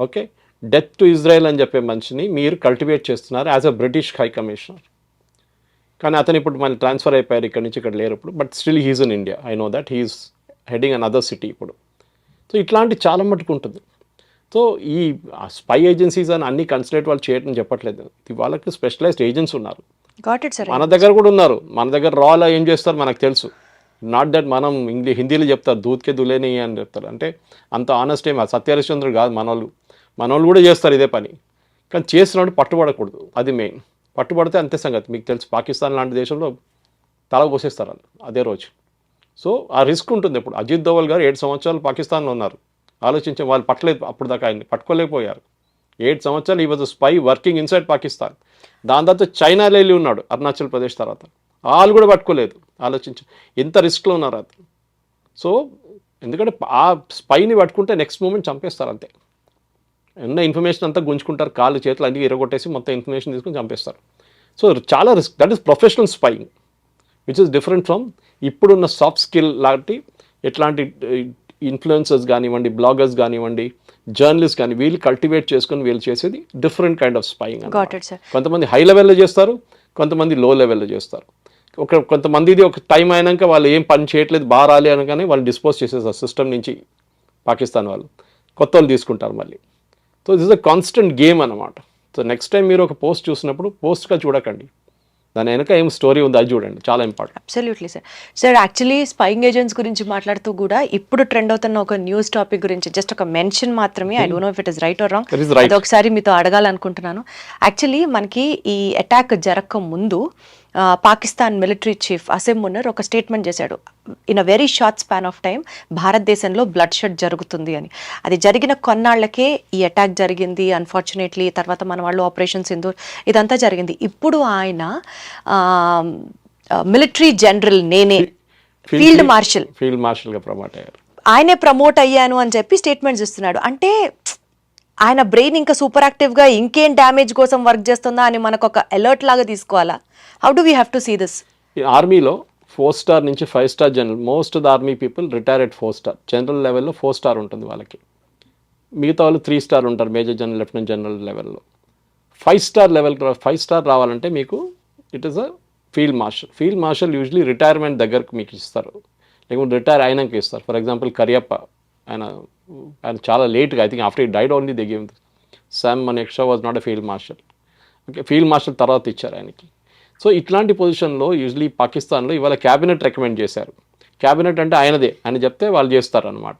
Speaker 3: ఓకే, డెత్ టు ఇజ్రాయెల్ అని చెప్పే మనిషిని మీరు కల్టివేట్ చేస్తున్నారు as a British high commissioner. కానీ అతను ఇప్పుడు మళ్ళీ ట్రాన్స్ఫర్ అయిపోయారు, ఇక్కడ నుంచి ఇక్కడ లేరు ఇప్పుడు. But still he's in India. I know that he's heading an other city ఇప్పుడు. సో ఇట్లాంటి చాలా మటుకు ఉంటుంది. సో ఈ స్పై ఏజెన్సీస్ అని అన్ని కన్సులేట్ వాళ్ళు చేయడం చెప్పట్లేదు, వాళ్ళకి స్పెషలైజ్డ్ ఏజెంట్స్ ఉన్నారు. మన దగ్గర కూడా ఉన్నారు. మన దగ్గర రాలో ఏం చేస్తారు మనకు తెలుసు. నాట్ దట్ మనం హిందీలో చెప్తారు దూద్కే దులేని అని చెప్తారు. అంటే అంత ఆనెస్ట్ ఏం సత్యహరిశ్చంద్రుడు కాదు మనోళ్ళు కూడా చేస్తారు ఇదే పని. కానీ చేసినప్పుడు పట్టుబడకూడదు, అది మెయిన్. పట్టుబడితే అంతే సంగతి. మీకు తెలుసు పాకిస్తాన్ లాంటి దేశంలో తల కోసేస్తారు వాళ్ళు అదే రోజు. సో ఆ రిస్క్ ఉంటుంది. ఇప్పుడు అజిత్ దోవల్ గారు 7 సంవత్సరాలు పాకిస్తాన్లో ఉన్నారు. ఆలోచించే వాళ్ళు పట్టలేదు, అప్పుడు దాకా ఆయన్ని పట్టుకోలేకపోయారు. 7 సంవత్సరాలు ఈ was spy working inside Pakistan. దాని తర్వాత చైనాలో వెళ్ళి ఉన్నాడు, అరుణాచల్ ప్రదేశ్ తర్వాత. వాళ్ళు కూడా పట్టుకోలేదు. ఆలోచించు ఎంత రిస్క్లో ఉన్నారు అది. సో ఎందుకంటే ఆ స్పైని పట్టుకుంటే నెక్స్ట్ మూమెంట్ చంపేస్తారు అంతే. ఉన్న ఇన్ఫర్మేషన్ అంతా గుంజుకుంటారు, కాళ్ళు చేతులు అన్ని ఇరగొట్టేసి మొత్తం ఇన్ఫర్మేషన్ తీసుకుని చంపేస్తారు. సో చాలా risk. That is professional spying which is different from ఇప్పుడున్న సాఫ్ట్ స్కిల్ లాంటి ఎట్లాంటి ఇన్ఫ్లుయెన్సర్స్ కానివ్వండి, బ్లాగర్స్ కానివ్వండి, జర్నలిస్ట్ కానీ వీళ్ళు కల్టివేట్ చేసుకుని వీళ్ళు చేసేది డిఫరెంట్ కైండ్ ఆఫ్ స్పైయింగ్. కొంతమంది హై లెవెల్లో చేస్తారు, కొంతమంది లో లెవెల్లో చేస్తారు. కొంతమందిది ఒక టైం అయినాక వాళ్ళు ఏం పని చేయట్లేదు బాగా రాలి అనగానే వాళ్ళు డిస్పోజ్ చేసేస్తారు సిస్టమ్ నుంచి పాకిస్తాన్ వాళ్ళు. కొత్త వాళ్ళు తీసుకుంటారు మళ్ళీ. So this is a constant game అనమాట. సో నెక్స్ట్ టైం మీరు ఒక పోస్ట్ చూసినప్పుడు పోస్ట్గా చూడకండి, దాని వెనక ఏం స్టోరీ ఉంది అది చూడండి, చాలా important.
Speaker 2: Absolutely sir. Actually spying agents గురించి మాట్లాడుతూ కూడా ఇప్పుడు ట్రెండ్ అవుతున్న ఒక న్యూస్ టాపిక్ గురించి జస్ట్ ఒక మెన్షన్ మాత్రమే, I don't no if it is right are wrong, అది ఒకసారి మీతో అడగాలనుకుంటున్నాను. యాక్చువల్లీ మనకి ఈ అటాక్ జరగక ముందు పాకిస్తాన్ మిలిటరీ చీఫ్ అసిమ్ మున్నర్ ఒక స్టేట్మెంట్ చేశాడు, in a very short span of time భారతదేశంలో బ్లడ్ షెడ్ జరుగుతుంది అని. అది జరిగిన కొన్నాళ్లకే ఈ అటాక్ జరిగింది అన్ఫార్చునేట్లీ. తర్వాత మన వాళ్ళు ఆపరేషన్ సింధూర్ ఇదంతా జరిగింది. ఇప్పుడు ఆయన మిలిటరీ జనరల్, నేనే ఫీల్డ్ మార్షల్గా ప్రమోట్ అయ్యారు, ఆయనే ప్రమోట్ అయ్యాను అని చెప్పి స్టేట్మెంట్స్ ఇస్తున్నాడు. అంటే ఆయన బ్రెయిన్ ఇంకా సూపర్ యాక్టివ్గా ఇంకేం డ్యామేజ్ కోసం వర్క్ చేస్తుందా అని మనకు ఒక అలర్ట్ లాగా తీసుకోవాలా? How do we have to see this?
Speaker 3: ఆర్మీలో 4 స్టార్ నుంచి 5 star general, most of the army people retire at 4 star. General లెవెల్లో 4 స్టార్ ఉంటుంది వాళ్ళకి. మిగతా వాళ్ళు 3 స్టార్ ఉంటారు, మేజర్ జనరల్, లెఫ్టినెంట్ జనరల్ లెవెల్లో. 5 స్టార్ లెవెల్ 5 స్టార్ రావాలంటే మీకు it is a field marshal. Field marshal usually retirement దగ్గరకు మీకు ఇస్తారు, లేకపోతే రిటైర్ అయినాక ఇస్తారు. ఫర్ ఎగ్జాంపుల్ కరియప్ప, ఆయన చాలా లేట్గా, I think after he died only they give. Sam Manekshaw was not a field marshal. Okay, field marshal తర్వాత ఇచ్చారు ఆయనకి. సో ఇట్లాంటి పొజిషన్లో యూజువలీ పాకిస్తాన్లో ఇవాళ క్యాబినెట్ రికమెండ్ చేశారు. క్యాబినెట్ అంటే ఆయనదే, ఆయన చెప్తే వాళ్ళు చేస్తారు అనమాట.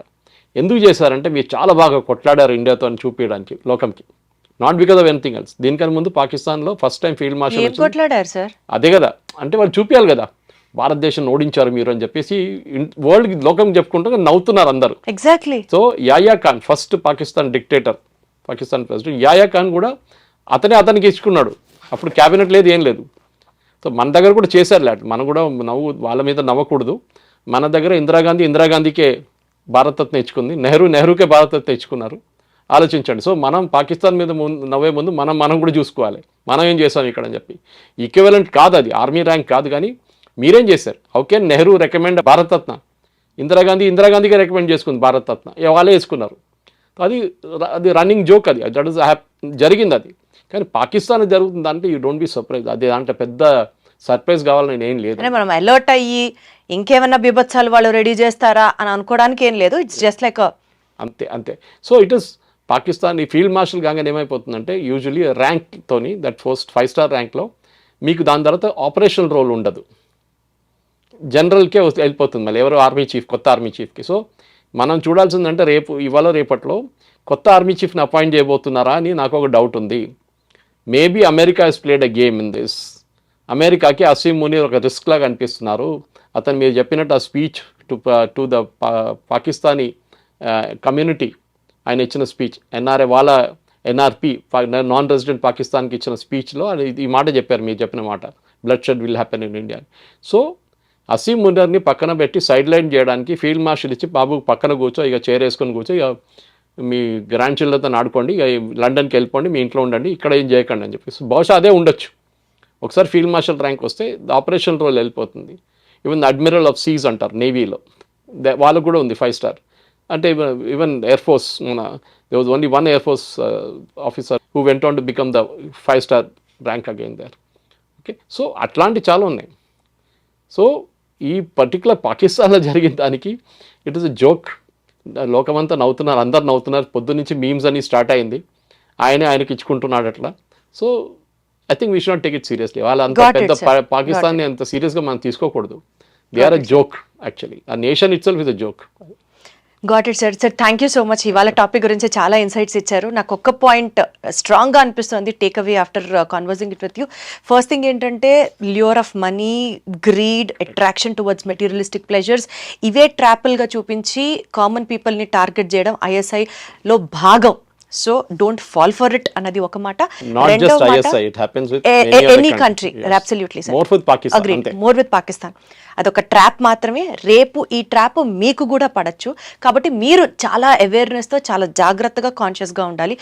Speaker 3: ఎందుకు చేశారంటే మీరు చాలా బాగా కొట్లాడారు ఇండియాతో అని చూపించడానికి లోకంకి. Not because of anything else. దీనికన్నా ముందు పాకిస్తాన్లో ఫస్ట్ టైం ఫీల్డ్ మార్షల్
Speaker 2: ఏం కొట్లాడారు సార్?
Speaker 3: అదే కదా, అంటే వాళ్ళు చూపించాలి కదా భారతదేశం ఓడించారు మీరు అని చెప్పేసి వరల్డ్ లోకం చెప్పుకుంటూ నవ్వుతున్నారు అందరూ.
Speaker 2: ఎగ్జాక్ట్లీ.
Speaker 3: సో యాయా Khan first Pakistan dictator, Pakistan president యాయా ఖాన్ కూడా అతనికి ఇచ్చుకున్నాడు. అప్పుడు క్యాబినెట్ లేదు, ఏం లేదు. సో మన దగ్గర కూడా చేశారు లాట్, మనం కూడా వాళ్ళ మీద నవ్వకూడదు. మన దగ్గర ఇందిరాగాంధీకే భారతరత్న ఇచ్చుకుంది, నెహ్రూకే భారతరత్న ఇచ్చుకున్నారు. ఆలోచించండి. సో మనం పాకిస్తాన్ మీద నవ్వే ముందు మనం కూడా చూసుకోవాలి, మనం ఏం చేసాం ఇక్కడ అని చెప్పి. ఈక్వివలెంట్ కాదు అది, ఆర్మీ ర్యాంక్ కాదు. కానీ మీరేం చేశారు? How can Nehru recommend Bharat Ratna? ఇందిరాగాంధీకే recommend చేసుకుంది భారతరత్న, వాళ్ళే వేసుకున్నారు. అది రన్నింగ్ జోక్, అది దట్ ఇస్ జరిగింది అది. కానీ పాకిస్తాన్ జరుగుతుంది అంటే యూ డోంట్ బి సర్ప్రైజ్. అది దాంట్లో పెద్ద సర్ప్రైజ్ కావాలని ఏం లేదు.
Speaker 2: అంటే మనం అలర్ట్ అయ్యి ఇంకేమన్నా బీభత్సాలు వాళ్ళు రెడీ చేస్తారా అని అనుకోవడానికి ఏం లేదు. ఇట్స్ జస్ట్ లైక్
Speaker 3: అంతే. So it is Pakistan. ఈ ఫీల్డ్ మార్షల్ కాగానే ఏమైపోతుందంటే యూజువలీ ర్యాంక్తోని దట్ ఫస్ట్ 5 స్టార్ ర్యాంక్లో మీకు దాని తర్వాత ఆపరేషనల్ రోల్ ఉండదు, జనరల్కే వెళ్ళిపోతుంది మళ్ళీ ఎవరు ఆర్మీ చీఫ్, కొత్త ఆర్మీ చీఫ్కి. సో మనం చూడాల్సిందంటే ఇవాళ రేపట్లో కొత్త ఆర్మీ చీఫ్ని అపాయింట్ చేయబోతున్నారా అని నాకు ఒక డౌట్ ఉంది. Maybe America he's played a game in this. అమెరికాకి అసీం మునీర్ ఒక రిస్క్ లాగా అనిపిస్తున్నారు. అతను మీరు చెప్పినట్టు ఆ speech to the Pakistani community, ఆయన ఇచ్చిన స్పీచ్ వాళ్ళ ఎన్ఆర్పి నాన్ రెసిడెంట్ పాకిస్తాన్కి ఇచ్చిన స్పీచ్లో ఈ మాట చెప్పారు, మీరు చెప్పిన మాట, bloodshed will happen in India. So Asim మునీర్ని పక్కన పెట్టి సైడ్ లైన్ చేయడానికి ఫీల్డ్ మార్షల్ ఇచ్చి బాబు పక్కన కూర్చో, ఇక చైర్ వేసుకొని కూర్చో, ఇక మీ గ్రాండ్ చిల్డ్రన్తో ఆడుకోండి, ఇక లండన్కి వెళ్ళిపోండి, మీ ఇంట్లో ఉండండి, ఇక్కడ ఏం చేయకండి అని చెప్పేసి. బహుశా అదే ఉండొచ్చు. ఒకసారి ఫీల్డ్ మార్షల్ ర్యాంక్ వస్తే ఆపరేషన్ రోల్ వెళ్ళిపోతుంది. ఈవెన్ అడ్మిరల్ ఆఫ్ సీస్ అంటారు నేవీలో, వాళ్ళకు కూడా ఉంది 5 స్టార్. అంటే even air force, there was only one Air Force officer who went on to become the 5 star rank again there. Okay, so అట్లాంటి చాలా ఉన్నాయి. సో ఈ పర్టికులర్ పాకిస్తాన్లో జరిగిన దానికి ఇట్ ఈస్ ఎ జోక్. లోకమంతా నవ్వుతున్నారు, అందరు నవ్వుతున్నారు. పొద్దున్నుంచి మీమ్స్ అని స్టార్ట్ అయింది, ఆయనకి ఇచ్చుకుంటున్నాడు అట్లా. So I think we should not take it seriously. వాళ్ళ అంత పెద్ద పాకిస్తాన్ని అంత సీరియస్గా మనం తీసుకోకూడదు. They are a joke actually. ఆ nation itself is a joke.
Speaker 2: Got it sir. Thank you so much. ఇవాళ టాపిక్ గురించి చాలా ఇన్సైట్స్ ఇచ్చారు. నాకు ఒక్క పాయింట్ స్ట్రాంగ్గా అనిపిస్తుంది take away after conversing it with you. First thing ఏంటంటే lure of money, greed, attraction towards materialistic pleasures, ఇవే ట్రాపుల్గా చూపించి కామన్ పీపుల్ని టార్గెట్ చేయడం ఐఎస్ఐలో భాగం. So don't fall for it అన్నది ఒక మాట. రెండో మాట, any country, absolutely sir, more with Pakistan. అదొక ట్రాప్ మాత్రమే. రేపు ఈ ట్రాప్ మీకు కూడా పడచ్చు. కాబట్టి మీరు చాలా అవేర్నెస్తో, చాలా జాగ్రత్తగా, కాన్షియస్గా ఉండాలి.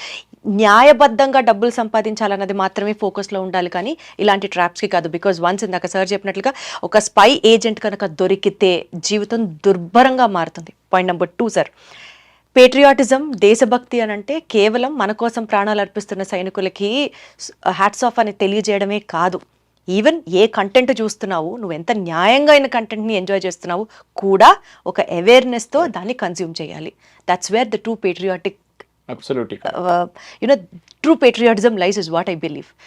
Speaker 2: న్యాయబద్ధంగా డబ్బులు సంపాదించాలన్నది మాత్రమే ఫోకస్లో ఉండాలి, కానీ ఇలాంటి ట్రాప్స్కి కాదు. బికాజ్ వన్స్ ఇందాక సార్ చెప్పినట్లుగా ఒక స్పై ఏజెంట్ కనుక దొరికితే జీవితం దుర్భరంగా మారుతుంది. పాయింట్ నెంబర్ 2 సార్, పేట్రియాటిజం, దేశభక్తి అని అంటే కేవలం మన కోసం ప్రాణాలు అర్పిస్తున్న సైనికులకి హ్యాట్స్ ఆఫ్ అని తెలియజేయడమే కాదు. ఈవెన్ ఏ కంటెంట్ చూస్తున్నావు, నువ్వు ఎంత న్యాయంగా అయిన కంటెంట్ని ఎంజాయ్ చేస్తున్నావు కూడా ఒక అవేర్నెస్తో దాన్ని కన్జ్యూమ్ చేయాలి. That's where the true patriotic,
Speaker 3: Absolutely.
Speaker 2: True patriotism lies is what I believe.